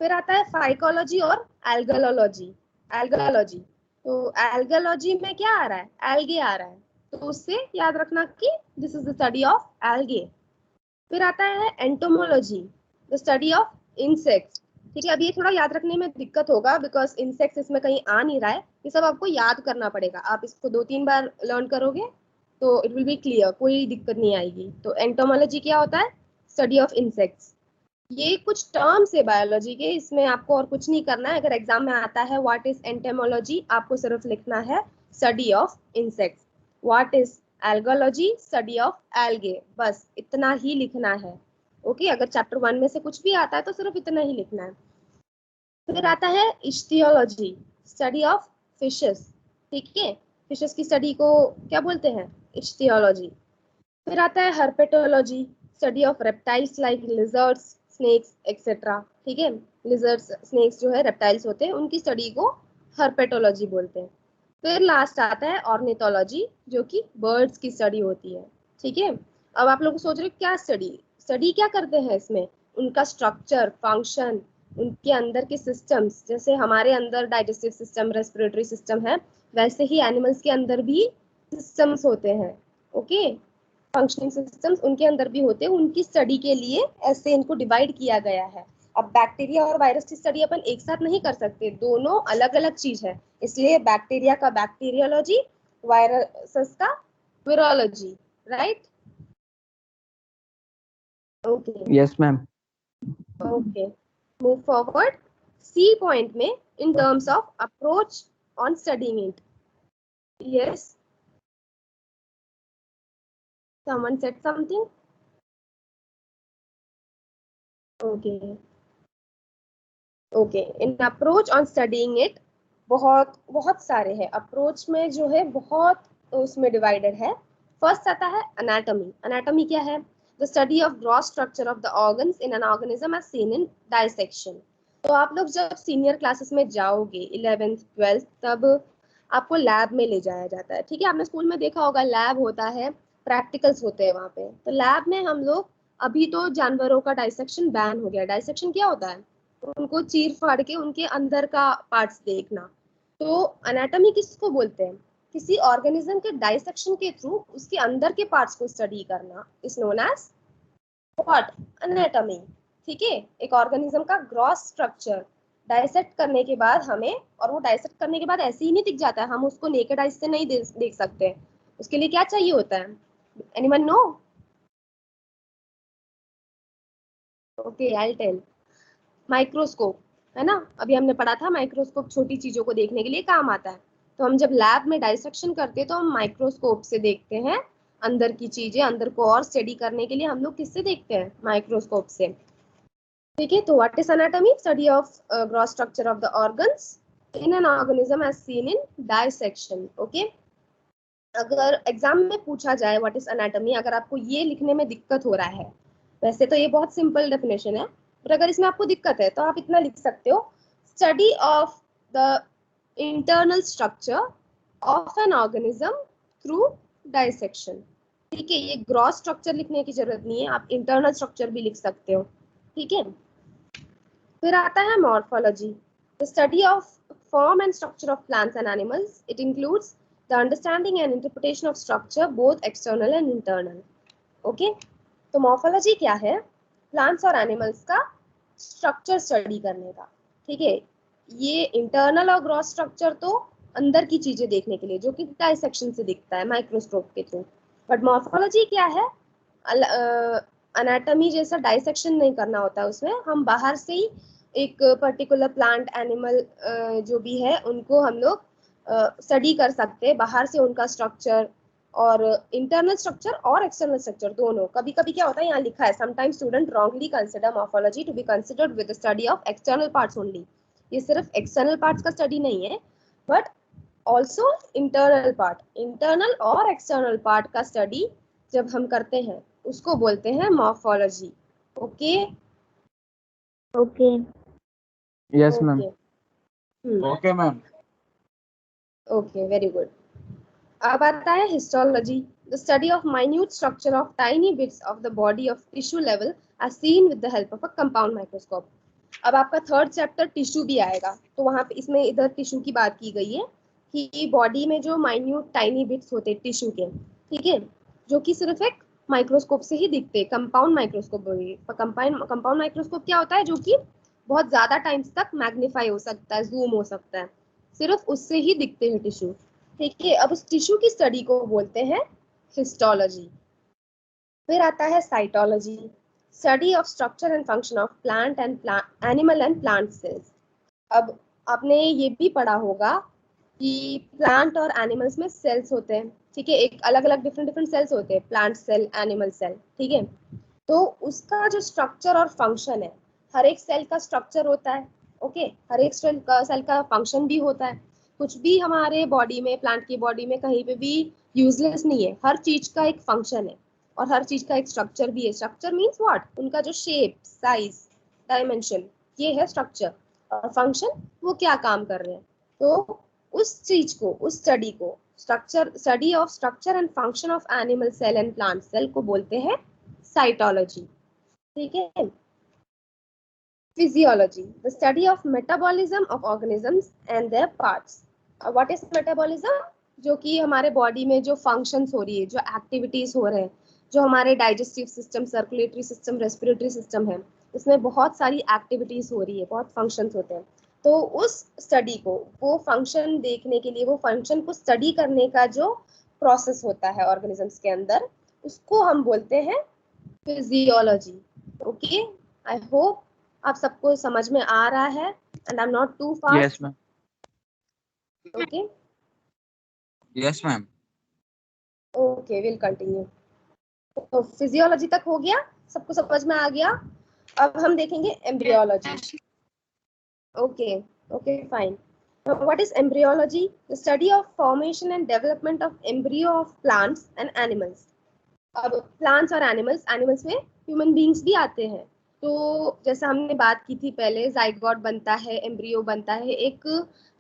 फिर आता है फाइकोलॉजी और एल्गोलॉजी। एल्गोलॉजी, तो एल्गोलॉजी में क्या आ रहा है? एल्गे आ रहा है, तो उससे याद रखना कि this is the study of algae. फिर आता है entomology, the study of insects. ठीक है, अब ये थोड़ा याद रखने में दिक्कत होगा बिकॉज इंसेक्ट्स इसमें कहीं आ नहीं रहा है, ये सब आपको याद करना पड़ेगा। आप इसको 2-3 बार लर्न करोगे तो इट विल बी क्लियर, कोई दिक्कत नहीं आएगी। तो एंटोमोलॉजी क्या होता है? Study of insects. ये कुछ टर्म्स है बायोलॉजी के, इसमें आपको और कुछ नहीं करना है। अगर एग्जाम में आता है व्हाट इज एंटोमोलॉजी, आपको सिर्फ लिखना है study of insects. What is algology? Study of algae, बस इतना ही लिखना है। ओके, अगर चैप्टर 1 में से कुछ भी आता है तो सिर्फ इतना ही लिखना है। फिर आता है इच्टियोलॉजी, स्टडी ऑफ फिशेस। ठीक है, फिशेस की स्टडी को क्या बोलते हैं? इच्टियोलॉजी। फिर आता है herpetology, study of reptiles like lizards, snakes etcetera. ठीक है, लिजर्ड्स, स्नेक्स जो है रेप्टाइल्स होते हैं, उनकी स्टडी को हर्पेटोलॉजी बोलते हैं। फिर लास्ट आता है ऑर्निथोलॉजी, जो कि बर्ड्स की स्टडी होती है। ठीक है, अब आप लोग सोच रहे हो क्या स्टडी क्या करते हैं इसमें? उनका स्ट्रक्चर, फंक्शन, उनके अंदर के सिस्टम्स। जैसे हमारे अंदर डाइजेस्टिव सिस्टम, रेस्पिरेटरी सिस्टम है, वैसे ही एनिमल्स के अंदर भी सिस्टम्स होते हैं। ओके, फंक्शनिंग सिस्टम्स उनके अंदर भी होते हैं, उनकी स्टडी के लिए ऐसे इनको डिवाइड किया गया है। अब बैक्टीरिया और वायरस की स्टडी अपन एक साथ नहीं कर सकते, दोनों अलग अलग चीज है, इसलिए बैक्टीरिया का बैक्टीरियोलॉजी, वायरसेस का virology. Right? Okay Yes, ma'am. Okay, move forward. C point में in terms of approach on studying it. Yes, someone said something? Okay, in approach on studying it बहुत सारे हैं। अप्रोच में जो है बहुत उसमें डिवाइडेड है। फर्स्ट आता है एनाटॉमी। एनाटॉमी क्या है? The study of gross structure of the organs in an organism as seen in dissection. तो आप लोग जब सीनियर क्लासेस में जाओगे 11th 12th, तब आपको लैब में ले जाया जाता है। ठीक है, आपने स्कूल में देखा होगा लैब होता है, प्रैक्टिकल्स होते हैं वहाँ पे। तो लैब में हम लोग, अभी तो जानवरों का डाइसेक्शन बैन हो गया। डाइसेक्शन क्या होता है? उनको चीर फाड़ के उनके अंदर का पार्ट्स देखना। तो एनाटॉमी किसको बोलते हैं? किसी ऑर्गेनिज्म के डाइसेक्शन के थ्रू उसके अंदर के पार्ट्स को स्टडी करना is known as what? Anatomy. ठीक है, एक ऑर्गेनिज्म का ग्रॉस स्ट्रक्चर डाइसेक्ट करने के बाद हमें, और वो डाइसेक्ट करने के बाद ऐसे ही नहीं दिख जाता है, हम उसको नेकेड आइज से नहीं देख सकते। उसके लिए क्या चाहिए होता है? Anyone know? Okay, I tell. Microscope, है ना? अभी हमने पढ़ा था माइक्रोस्कोप छोटी चीजों को देखने के लिए काम आता है। तो हम जब लैब में डाइसेक्शन करते हैं तो हम माइक्रोस्कोप से देखते हैं अंदर की चीजें। अंदर को और स्टडी करने के लिए हम लोग किससे देखते हैं? माइक्रोस्कोप से। ठीक है, तो what is anatomy? Study of gross structure of the organs in an organism as seen in dissection. Okay, अगर एग्जाम में पूछा जाए व्हाट इज एनाटॉमी, अगर आपको ये लिखने में दिक्कत हो रहा है, वैसे तो ये बहुत सिंपल डेफिनेशन है, पर अगर इसमें आपको दिक्कत है तो आप इतना लिख सकते हो, study of the internal structure of an organism through dissection. ठीक है, ये ग्रॉस स्ट्रक्चर लिखने की जरूरत नहीं है, आप इंटरनल स्ट्रक्चर भी लिख सकते हो। ठीक है, फिर आता है morphology, the study of form and structure of plants and animals. It includes the understanding and interpretation of structure both external and internal. Okay, तो मॉर्फोलॉजी क्या है? प्लांट्स और एनिमल्स का स्ट्रक्चर स्टडी करने का। ठीक है, ये इंटरनल और ग्रॉस स्ट्रक्चर तो अंदर की चीजें देखने के लिए, जो कि डाइसेक्शन से दिखता है माइक्रोस्कोप के थ्रू। बट मॉर्फोलॉजी क्या है? एनाटॉमी जैसा डाइसेक्शन नहीं करना होता है उसमें, हम बाहर से ही एक पर्टिकुलर प्लांट एनिमल जो भी है उनको हम लोग स्टडी कर सकते हैं बाहर से, उनका स्ट्रक्चर और इंटरनल स्ट्रक्चर और एक्सटर्नल स्ट्रक्चर दोनों। कभी कभी क्या होता है, यहाँ लिखा है sometimes student wrongly consider morphology to be considered with the study of external parts only. ये सिर्फ एक्सटर्नल पार्ट्स का स्टडी नहीं है, but also internal part, internal और एक्सटर्नल पार्ट का स्टडी जब हम करते हैं उसको बोलते हैं morphology. Okay Okay. Yes, ma'am. Okay, ma'am. Okay, very good. अब आता है histology, the study of minute structure of tiny bits of the body of tissue level as seen with the help of a compound microscope. अब आपका third chapter tissue भी आएगा, तो वहाँ पे इसमें इधर टिश्यू की बात की गई है कि बॉडी में जो माइन्यूट टाइनी बिट्स होते हैं टिश्यू के, ठीक है, जो कि सिर्फ एक माइक्रोस्कोप से ही दिखते हैं, कंपाउंड माइक्रोस्कोप। कंपाउंड माइक्रोस्कोप क्या होता है? जो कि बहुत ज्यादा टाइम्स तक मैग्नीफाई हो सकता है, जूम हो सकता है, सिर्फ उससे ही दिखते हैं टिश्यू। ठीक है, अब उस टिश्यू की स्टडी को बोलते हैं हिस्टोलॉजी। फिर आता है cytology, study of structure and function of plant and animal and plant cells. अब आपने ये भी पढ़ा होगा कि प्लांट और एनिमल्स में सेल्स होते हैं। ठीक है, एक अलग अलग डिफरेंट सेल्स होते हैं, प्लांट सेल, एनिमल सेल। ठीक है, तो उसका जो स्ट्रक्चर और फंक्शन है, हर एक सेल का स्ट्रक्चर होता है। ओके, हर एक सेल का फंक्शन भी होता है। कुछ भी हमारे बॉडी में, प्लांट की बॉडी में कहीं पे भी यूजलेस नहीं है, हर चीज का एक फंक्शन है और हर चीज का एक स्ट्रक्चर भी है। Structure means what? उनका जो शेप, साइज, डायमेंशन, ये है स्ट्रक्चर। और फंक्शन, वो क्या काम कर रहे हैं। तो उस चीज को, उस स्टडी को, study of structure and function of animal cell and plant cell को बोलते हैं साइटोलॉजी। ठीक है, physiology, the study of metabolism of organisms and their parts. What is metabolism? जो कि हमारे बॉडी में जो फंक्शंस हो रही है, जो एक्टिविटीज हो रहे हैं, जो हमारे digestive system, circulatory system, respiratory system है, इसमें बहुत सारी एक्टिविटीज हो रही है, बहुत फंक्शंस होते हैं। तो उस स्टडी को, वो फंक्शन देखने के लिए, वो फंक्शन को स्टडी करने का जो प्रोसेस होता है ऑर्गेनिजम्स के अंदर, उसको हम बोलते हैं फिजियोलॉजी। ओके, आई होप आप सबको समझ में आ रहा है and I am not too fast. Yes, ma'am. ओके Yes, ma'am. Okay, will continue. तो फिजियोलॉजी तक हो गया, सबको समझ में आ गया। अब हम देखेंगे embryology. Okay okay, fine. What is embryology? The study of formation and development of embryo of plants and animals. अब प्लांट्स और एनिमल्स में ह्यूमन बींग्स भी आते हैं। तो जैसा हमने बात की थी पहले, जाइगोट बनता है, एम्ब्रियो बनता है। एक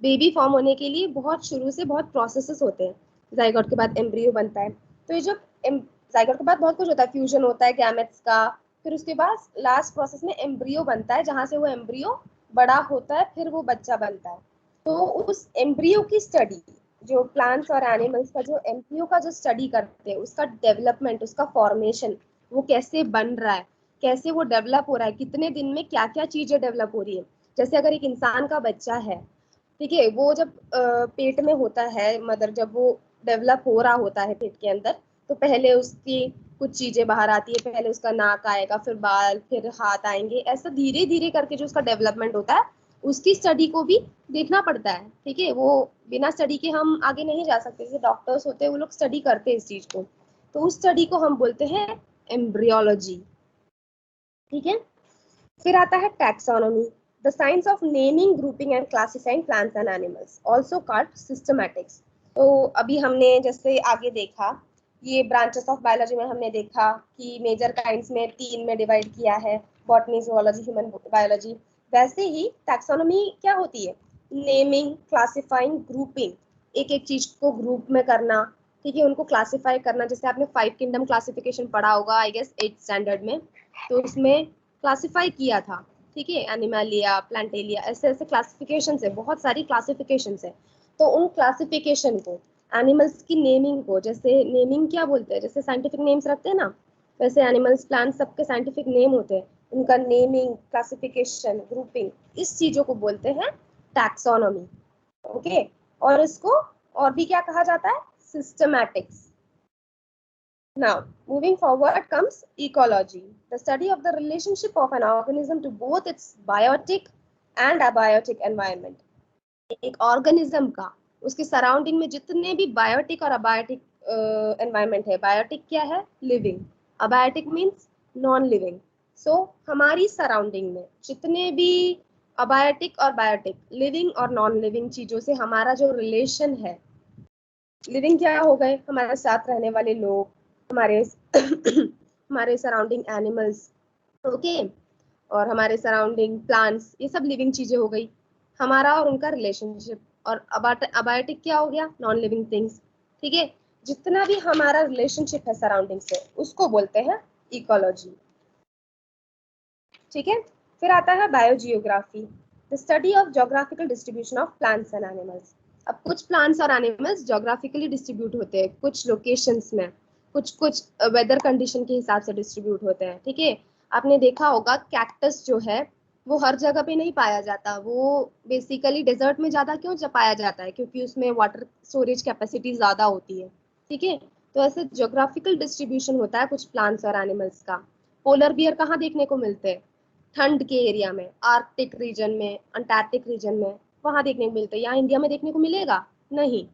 बेबी फॉर्म होने के लिए बहुत शुरू से बहुत प्रोसेसेस होते हैं। जाइगोट के बाद एम्ब्रियो बनता है। तो ये जो जाइगोट के बाद बहुत कुछ होता है, फ्यूजन होता है गैमेट्स का, फिर उसके बाद लास्ट प्रोसेस में एम्ब्रियो बनता है, जहाँ से वो एम्ब्रियो बड़ा होता है, फिर वो बच्चा बनता है। तो उस एम्ब्रियो की स्टडी, जो प्लांट्स और एनिमल्स का जो एम्ब्रियो का जो स्टडी करते हैं, उसका डेवलपमेंट, उसका फॉर्मेशन, वो कैसे बन रहा है, कैसे वो डेवलप हो रहा है, कितने दिन में क्या क्या चीजें डेवलप हो रही है। जैसे अगर एक इंसान का बच्चा है, ठीक है, वो जब पेट में होता है, मदर जब वो डेवलप हो रहा होता है पेट के अंदर, तो पहले उसकी कुछ चीजें बाहर आती है, पहले उसका नाक आएगा, फिर बाल, फिर हाथ आएंगे, ऐसा धीरे धीरे करके जो उसका डेवलपमेंट होता है, उसकी स्टडी को भी देखना पड़ता है। ठीक है, वो बिना स्टडी के हम आगे नहीं जा सकते। जैसे डॉक्टर्स होते हैं, वो लोग स्टडी करते हैं इस चीज को, तो उस स्टडी को हम बोलते हैं एम्ब्रियोलॉजी। ठीक है, फिर आता है taxonomy, the science of naming, grouping and classifying plants and animals, also called systematics. तो अभी हमने जैसे आगे देखा, ये ब्रांचेस ऑफ बायोलॉजी में हमने देखा कि मेजर काइंड्स में 3 में डिवाइड किया है, बॉटनी, जूलॉजी, ह्यूमन बायोलॉजी। वैसे ही टैक्सोनॉमी क्या होती है? नेमिंग, क्लासिफाइंग, ग्रुपिंग, एक एक चीज को ग्रुप में करना, ठीक है, उनको क्लासिफाई करना, जैसे आपने 5 किंगडम क्लासिफिकेशन पढ़ा होगा आई गेस 8th स्टैंडर्ड में, तो उसमें क्लासिफाई किया था, ठीक है, एनिमलिया, प्लांटेलिया, ऐसे ऐसे क्लासिफिकेशन है, बहुत सारी क्लासिफिकेशन है। तो उन क्लासिफिकेशन को, एनिमल्स की नेमिंग को, जैसे नेमिंग क्या बोलते हैं, जैसे साइंटिफिक नेम्स रखते हैं ना, वैसे एनिमल्स, प्लांट्स, सबके साइंटिफिक नेम होते हैं, उनका नेमिंग, क्लासिफिकेशन, ग्रुपिंग, इस चीजों को बोलते हैं टैक्सोनॉमी। ओके, और इसको और भी क्या कहा जाता है, systematics. Now, moving forward comes ecology, the study of the relationship of an organism to both its biotic and abiotic environment. एक ऑर्गेनिज्म का, उसके सराउंडिंग में जितने भी बायोटिक और अबायोटिक एनवायरनमेंट है, बायोटिक क्या है, living, abiotic means non living. So हमारी सराउंडिंग में जितने भी अबायोटिक और बायोटिक, लिविंग और नॉन लिविंग चीजों से हमारा जो रिलेशन है, लिविंग क्या हो गए, हमारे साथ रहने वाले लोग, हमारे हमारे सराउंडिंग एनिमल्स, ओके, और हमारे सराउंडिंग प्लांट्स, ये सब लिविंग चीजें हो गई, हमारा और उनका रिलेशनशिप। और अबायोटिक क्या हो गया, नॉन लिविंग थिंग्स, ठीक है, जितना भी हमारा रिलेशनशिप है सराउंडिंग से, उसको बोलते हैं इकोलॉजी, ठीक है। फिर आता है biogeography, the study of geographical distribution of plants and animals. अब कुछ प्लांट्स और एनिमल्स ज्योग्राफिकली डिस्ट्रीब्यूट होते हैं कुछ लोकेशंस में, कुछ कुछ वेदर कंडीशन के हिसाब से डिस्ट्रीब्यूट होते हैं, ठीक है। आपने देखा होगा कैक्टस जो है वो हर जगह पे नहीं पाया जाता, वो बेसिकली डेजर्ट में ज्यादा क्यों पाया जाता है, क्योंकि उसमें वाटर स्टोरेज कैपेसिटी ज्यादा होती है, ठीक है। तो ऐसे ज्योग्राफिकल डिस्ट्रीब्यूशन होता है कुछ प्लांट्स और एनिमल्स का। पोलर बियर कहाँ देखने को मिलते हैं, ठंड के एरिया में, आर्कटिक रीजन में, अंटार्कटिक रीजन में, वहां देखने को मिलते हैं। यहाँ इंडिया में देखने को मिलेगा नहीं।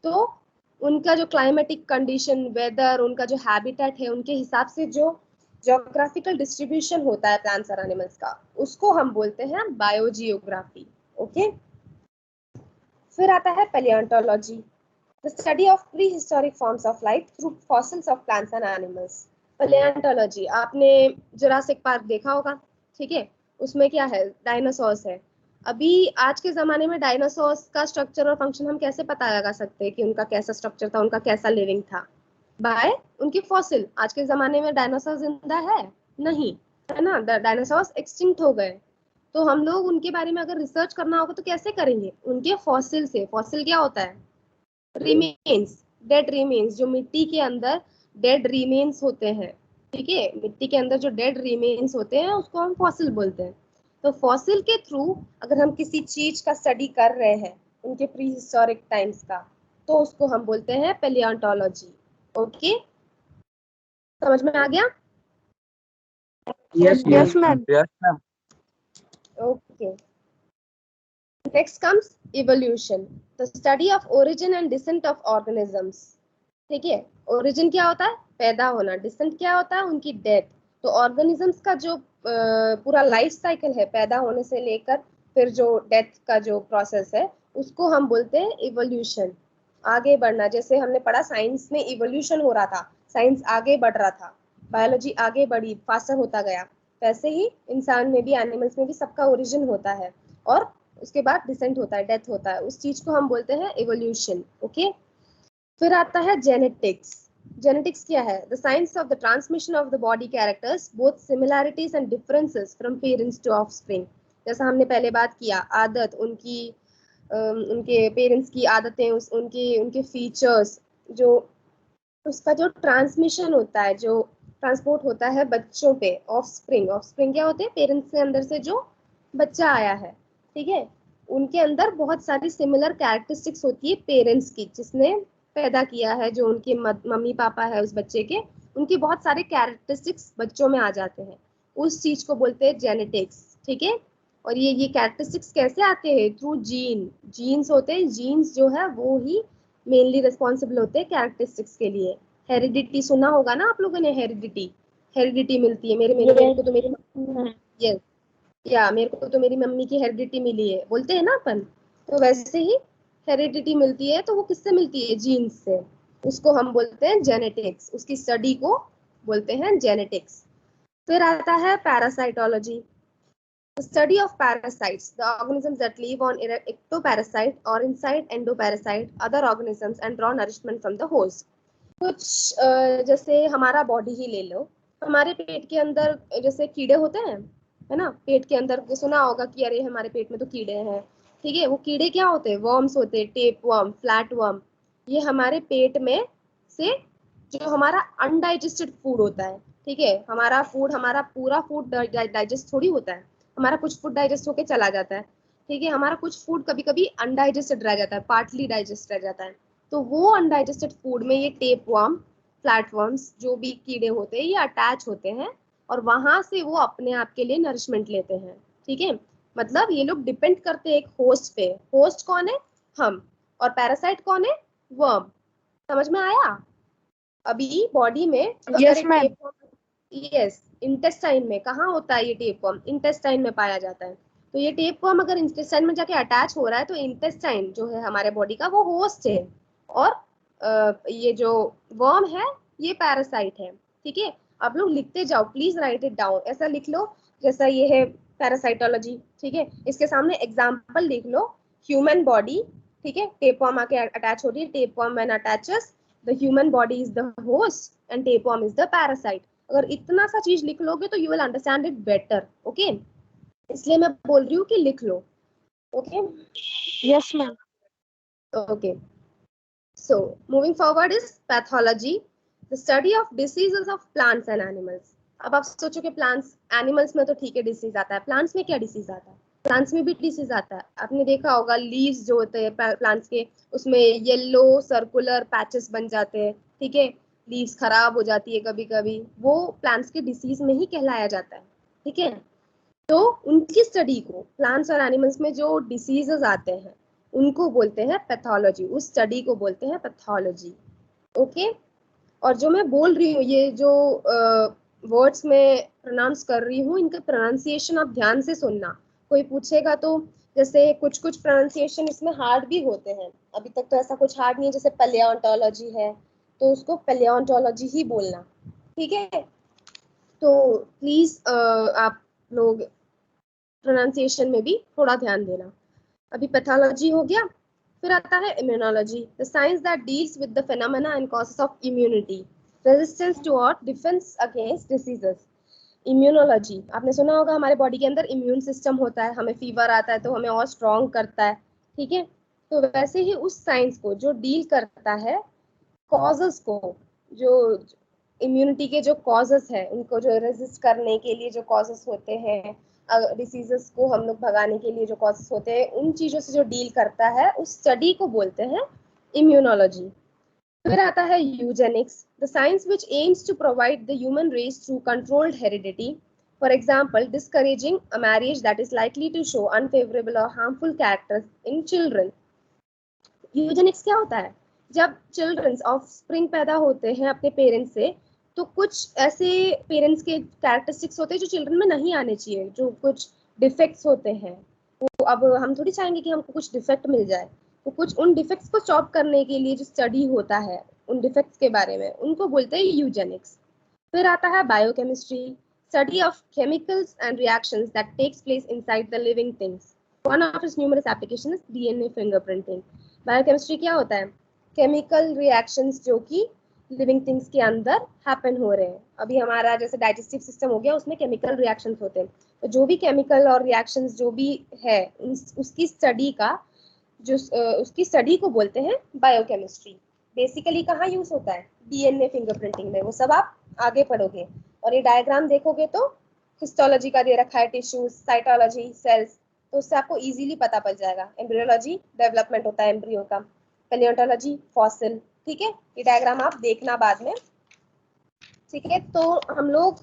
तो उनका जो क्लाइमेटिक कंडीशन, वेदर, उनका जो हैबिटेट है, उनके हिसाब से जो ज्योग्राफिकल डिस्ट्रीब्यूशन होता है प्लांट्स और एनिमल्स का, उसको हम बोलते हैं बायोजियोग्राफी, ओके। फिर आता है paleontology, the study of pre historic forms of life through fossils of plants and animals. Paleontology, आपने जुरासिक पार्क देखा होगा, ठीक है, उसमें क्या है, डायनासोर्स है। अभी आज के जमाने में डायनासोर्स का स्ट्रक्चर और फंक्शन हम कैसे पता लगा सकते हैं कि उनका कैसा स्ट्रक्चर था, उनका कैसा लिविंग था, बाय उनके फॉसिल। आज के जमाने में डायनासोर जिंदा है नहीं, है ना, डायनासोर्स एक्सटिंक्ट हो गए। तो हम लोग उनके बारे में अगर रिसर्च करना होगा तो कैसे करेंगे, उनके फॉसिल से। फॉसिल क्या होता है, रिमेन्स, डेड रिमेन्स, जो मिट्टी के अंदर डेड रिमेन्स होते हैं, ठीक है, मिट्टी के अंदर जो डेड रिमेन्स होते हैं उसको हम फॉसिल बोलते हैं। तो फॉसिल के थ्रू अगर हम किसी चीज का स्टडी कर रहे हैं, उनके प्री हिस्टोरिक टाइम्स का, तो उसको हम बोलते हैं पैलियोंटोलॉजी, ओके। समझ में आ गया, Yes, ma'am. Yes, ma'am. Okay. Next comes evolution, the study of origin and descent of organisms, ठीक है। ओरिजिन क्या होता है, पैदा होना, डिसेंट क्या होता है, उनकी डेथ। तो ऑर्गेनिजम्स का जो पूरा लाइफ साइकिल है, पैदा होने से लेकर फिर जो डेथ का जो प्रोसेस है, उसको हम बोलते हैं इवोल्यूशन, आगे बढ़ना। जैसे हमने पढ़ा साइंस में इवोल्यूशन हो रहा था, साइंस आगे बढ़ रहा था, बायोलॉजी आगे बढ़ी, फास्टर होता गया, वैसे ही इंसान में भी, एनिमल्स में भी सबका ओरिजिन होता है, और उसके बाद डिसेंट होता है, डेथ होता है, उस चीज को हम बोलते हैं इवोल्यूशन, ओके। फिर आता है जेनेटिक्स। जेनेटिक्स क्या है, the science of the transmission of the body characters, both similarities and differences from parents to offspring. जैसा हमने पहले बात किया, आदत, उनकी उनके पेरेंट्स की आदतें, उनके उनके फीचर्स, जो उसका जो ट्रांसमिशन होता है, जो ट्रांसपोर्ट होता है बच्चों पे, ऑफस्प्रिंग। ऑफस्प्रिंग क्या होते हैं, पेरेंट्स के अंदर से जो बच्चा आया है, ठीक है, उनके अंदर बहुत सारी सिमिलर कैरेक्टरिस्टिक्स होती है पेरेंट्स की, जिसने पैदा किया है, जो उनके मम्मी पापा है उस बच्चे के, उनकी बहुत सारे कैरेक्टरिस्टिक्स बच्चों में आ जाते हैं, उस चीज को बोलते हैं जेनेटिक्स, ठीक है। और ये कैरेक्टरिस्टिक्स कैसे आते हैं, थ्रू जीन्स होते हैं, जीन्स जो है वो ही मेनली रिस्पॉन्सिबल होते हैं कैरेक्टरिस्टिक्स के लिए। हेरिडिटी सुना होगा ना आप लोगों ने, हेरिडिटी, हेरिडिटी मिलती है, मेरे मेरे को तो मेरी, यस, या मेरे को तो मेरी मम्मी की हेरिडिटी मिली है, बोलते हैं ना अपन। तो वैसे ही हेरिडिटी मिलती है, तो वो किससे मिलती है, जीन्स से, उसको हम बोलते हैं जेनेटिक्स, उसकी स्टडी को बोलते हैं जेनेटिक्स। फिर आता है parasitology, the study of parasites, the organisms that live on ectoparasite or inside endoparasite other organisms and draw nourishment from the host. कुछ जैसे हमारा बॉडी ही ले लो, हमारे पेट के अंदर जैसे कीड़े होते हैं, है ना, पेट के अंदर सुना होगा कि अरे हमारे पेट में तो कीड़े हैं, ठीक है। वो कीड़े क्या होते हैं, वर्म्स होते हैं, टेप वर्म, फ्लैट वर्म। ये हमारे पेट में से जो हमारा अनडाइजेस्टेड फूड होता है, ठीक है, हमारा फूड, हमारा पूरा फूड डाइजेस्ट थोड़ी होता है, हमारा कुछ फूड डाइजेस्ट होके चला जाता है, ठीक है, हमारा कुछ फूड कभी कभी अनडाइजेस्टेड रह जाता है, पार्टली डाइजेस्ट रह जाता है। तो वो अनडाइजेस्टेड फूड में ये टेप वर्म, प्लेटफॉर्म्स, जो भी कीड़े होते हैं, ये अटैच होते हैं और वहां से वो अपने आप के लिए नरिशमेंट लेते हैं, ठीक है। मतलब ये लोग डिपेंड करते हैं एक होस्ट पे। होस्ट कौन है, हम, और पैरासाइट कौन है, वर्म। समझ में आया? अभी बॉडी में अगर Yes, एक ma'am. Tape worm, yes, intestine में कहाँ होता है ये टेप वर्म, इंटेस्टाइन में पाया जाता है। तो ये टेप वर्म अगर इंटेस्टाइन में जाके अटैच हो रहा है तो इंटेस्टाइन जो है हमारे बॉडी का वो होस्ट है, और ये जो वर्म है ये पैरासाइट है, ठीक है। आप लोग लिखते जाओ, प्लीज राइट इट डाउन, ऐसा लिख लो जैसा ये है पैरासाइटोलॉजी, ठीक है। इसके सामने एग्जाम्पल लिख लो, ह्यूमन बॉडी, ठीक है, टेप वर्म आके अटैच हो रही है, tape worm when attaches the human body is the host and tape worm is the parasite. अगर इतना सा चीज लिख लोगे तो you will understand it better, okay. इसलिए मैं बोल रही हूँ कि लिख लो, okay. Yes, ma'am. Okay. So, moving forward is pathology, the study of diseases of plants and animals. अब आप सोचो कि प्लांट्स, एनिमल्स में तो ठीक है डिसीज आता है, प्लांट्स में क्या डिसीज आता है? प्लांट्स में भी डिसीज आता है। आपने देखा होगा लीव्स जो होते हैं प्लांट्स के, उसमें येलो सर्कुलर पैचेस बन जाते हैं, ठीक है, लीव्स खराब हो जाती है कभी कभी, वो प्लांट्स के डिसीज में ही कहलाया जाता है, ठीक है। तो उनकी स्टडी को, प्लांट्स और एनिमल्स में जो डिसीजेस आते हैं उनको बोलते हैं पैथोलॉजी, उस स्टडी को बोलते हैं पैथोलॉजी, ओके। और जो मैं बोल रही हूँ, ये जो वर्ड्स में प्रोनाउंस कर रही हूँ, इनका प्रोनाउंसिएशन आप ध्यान से सुनना। कोई पूछेगा तो जैसे कुछ कुछ प्रोनाउंसिएशन इसमें हार्ड भी होते हैं, अभी तक तो ऐसा कुछ हार्ड नहीं है, जैसे पैलियोंटोलॉजी है तो उसको पैलियोंटोलॉजी ही बोलना, ठीक है। तो प्लीज आप लोग प्रोनाउंसिएशन में भी थोड़ा ध्यान देना। अभी पैथोलॉजी हो गया, फिर आता है immunology, the science that deals with the phenomena and causes of immunity, resistance to or defence against diseases. Immunology आपने सुना होगा, हमारे बॉडी के अंदर इम्यून सिस्टम होता है, हमें फीवर आता है तो हमें और स्ट्रॉन्ग करता है, ठीक है। तो वैसे ही उस साइंस को जो डील करता है कॉजेस को, जो इम्यूनिटी के जो कॉजेस है उनको, जो रेजिस्ट करने के लिए जो कॉजेस होते हैं, डिसीजेस को हम लोग भगाने के लिए जो कॉजेस होते हैं, उन चीजों से जो डील करता है उस स्टडी को बोलते हैं इम्यूनोलॉजी। फिर आता है eugenics, the science which aims to provide the human race through controlled heredity, for example discouraging a marriage that is likely to show unfavorable or harmful characters in children. Eugenix क्या होता है, जब चिल्ड्रंस ऑफ स्प्रिंग पैदा होते हैं अपने parents से, तो कुछ ऐसे पेरेंट्स के कैरेक्टरिस्टिक्स होते हैं जो चिल्ड्रन में नहीं आने चाहिए, जो कुछ डिफेक्ट्स होते हैं। वो अब हम थोड़ी चाहेंगे कि हमको कुछ डिफेक्ट मिल जाए, तो कुछ उन डिफेक्ट्स को स्टॉप करने के लिए जो स्टडी होता है उन डिफेक्ट्स के बारे में, उनको बोलते हैं यूजेनिक्स। फिर आता है biochemistry, study of chemicals and reactions that takes place inside the living things, one of its numerous applications DNA fingerprinting. Biochemistry क्या होता है, केमिकल रिएक्शंस जो कि लिविंग थिंग्स के अंदर हैपन हो रहे हैं। अभी हमारा जैसे डाइजेस्टिव सिस्टम हो गया, उसमें केमिकल रिएक्शंस होते हैं, तो जो भी केमिकल और रिएक्शंस जो भी है उसकी स्टडी का, जो उसकी स्टडी को बोलते हैं बायोकेमिस्ट्री। बेसिकली कहाँ यूज होता है, डीएनए फिंगरप्रिंटिंग में, वो सब आप आगे पढ़ोगे। और ये डायग्राम देखोगे तो हिस्टोलॉजी का दे रखा है, टिश्यूज, साइटोलॉजी, सेल्स, तो उससे आपको इजीली पता पड़ जाएगा। एम्ब्रियोलॉजी डेवलपमेंट होता है एम्ब्रियो का, पैलियोंटोलॉजी फॉसिल, ठीक है। ये डायग्राम आप देखना बाद में, ठीक है। तो हम लोग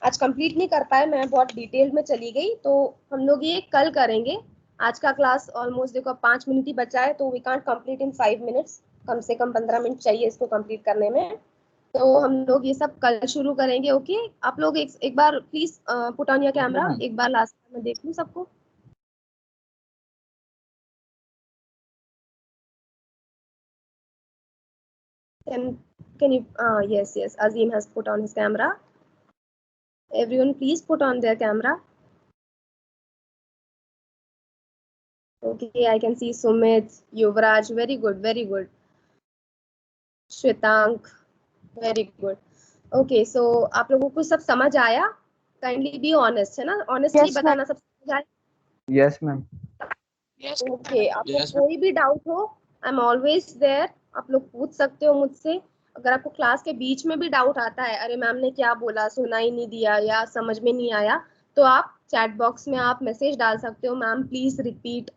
आज कंप्लीट नहीं कर पाए, मैं बहुत डिटेल में चली गई, तो हम लोग ये कल करेंगे। आज का क्लास ऑलमोस्ट देखो 5 मिनट ही बचा है, तो we can't complete in 5 minutes, कम से कम 15 मिनट चाहिए इसको कंप्लीट करने में। तो हम लोग ये सब कल शुरू करेंगे, ओके। आप लोग एक बार please put on your camera, एक बार लास्ट में देख लूं सबको। Can you yes, Azim has put on his camera. Everyone please put on their camera. Okay, I can see Sumit, Yuvraj, very good, very good. Shwetank, very good. Okay, so आप लोगों को सब समझ आया? काइंडली बी ऑनेस्ट, है ना? Honestly Yes, ma'am. बताना सब समझ आया? Yes, ma'am. ओके, आपको Yes, ma'am. कोई भी डाउट हो, आई एम ऑलवेज देयर. आप लोग पूछ सकते हो मुझसे. अगर आपको क्लास के बीच में भी डाउट आता है, अरे मैम ने क्या बोला, सुना ही नहीं दिया या समझ में नहीं आया, तो आप चैट बॉक्स में आप मैसेज डाल सकते हो, मैम प्लीज रिपीट.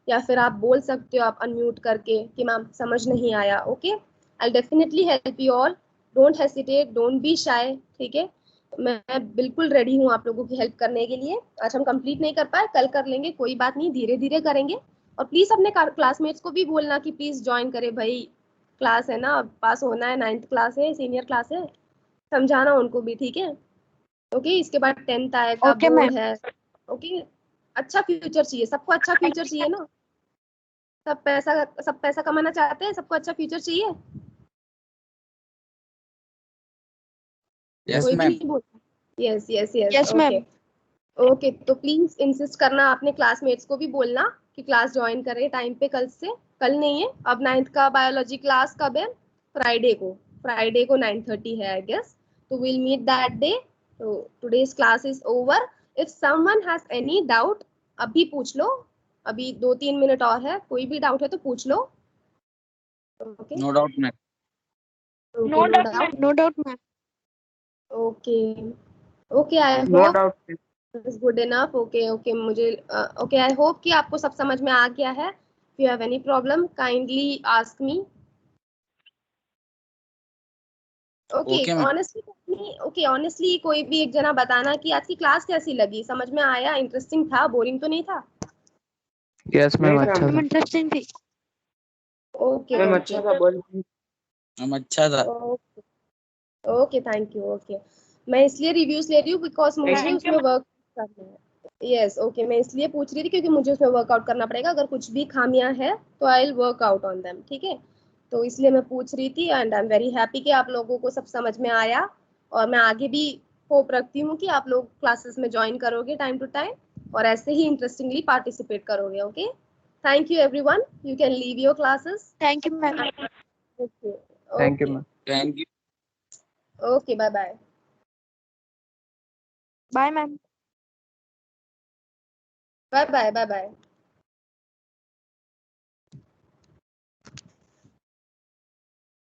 या फिर आप बोल सकते हो आप अनम्यूट करके कि मैम समझ नहीं आया. Okay, I definitely help you all. Don't hesitate, don't be shy. ठीक है, मैं बिल्कुल रेडी हूँ आप लोगों की हेल्प करने के लिए. आज हम कंप्लीट नहीं कर पाए, कल कर लेंगे, कोई बात नहीं, धीरे धीरे करेंगे. और प्लीज अपने क्लासमेट्स को भी बोलना कि प्लीज ज्वाइन करे भाई, क्लास है ना, पास होना है, 9th क्लास है, सीनियर क्लास है. समझाना उनको भी, ठीक है? ओके, इसके बाद 10th आएगा, Okay, बोर्ड ma'am. है. ओके, अच्छा फ्यूचर चाहिए सबको, अच्छा फ्यूचर चाहिए ना. सब पैसा कमाना चाहते हैं, सबको अच्छा फ्यूचर चाहिए. Yes, कोई भी ma'am. नहीं बोलता. Yes yes yes. Yes, okay. ma'am. Okay, तो प्लीज इंसिस्ट करना, अपने क्लासमेट्स को भी बोलना कि क्लास ज्वाइन करें टाइम पे. कल से, कल नहीं है, अब 9th का बायोलॉजी क्लास कब है? फ्राइडे को. फ्राइडे को 9:30 है आई गेस. तो विल मीट दैट डे. तो today's class is over. If someone has any doubt, अभी पूछ लो. अभी 2-3 मिनट और है, कोई भी डाउट है तो पूछ लो. Okay. No doubt, ma'am. No doubt, ma'am. No doubt, ma'am. Okay. Okay, I No hope doubt. is good enough. Okay okay, मुझे ओके, आई होप कि आपको सब समझ में आ गया है. If you have any problem kindly ask me. Okay, Okay, ma'am. Honestly, okay honestly कोई भी एक जना बताना कि आज की क्लास कैसी लगी, समझ में आया, इंटरेस्टिंग था, बोरिंग तो नहीं था? Yes, ma'am. नहीं, अच्छा Ma'am, था. interesting थी. ओके मैम ओके अच्छा था, बोल. हम अच्छा था. Okay. Okay, thank you. Okay, मैं इसलिए रिव्यूज ले रही हूँ बिकॉज मुझे उसमें वर्क करना है. यस, ओके, मैं इसलिए पूछ रही थी क्योंकि मुझे उसमें वर्कआउट करना पड़ेगा. अगर कुछ भी खामियां है तो I will work out on them. ठीक है, तो इसलिए मैं पूछ रही थी. And I am very happy कि आप लोगों को सब समझ में आया. और मैं आगे भी होप रखती हूँ कि आप लोग क्लासेस में ज्वाइन करोगे टाइम टू टाइम और ऐसे ही इंटरेस्टिंगली पार्टिसिपेट करोगे. Okay, thank you everyone, you can leave your classes. Thank you, ma'am. Okay. Thank you, okay. ma'am. Thank you. Okay, bye bye. Bye, ma'am. Bye bye. Bye bye.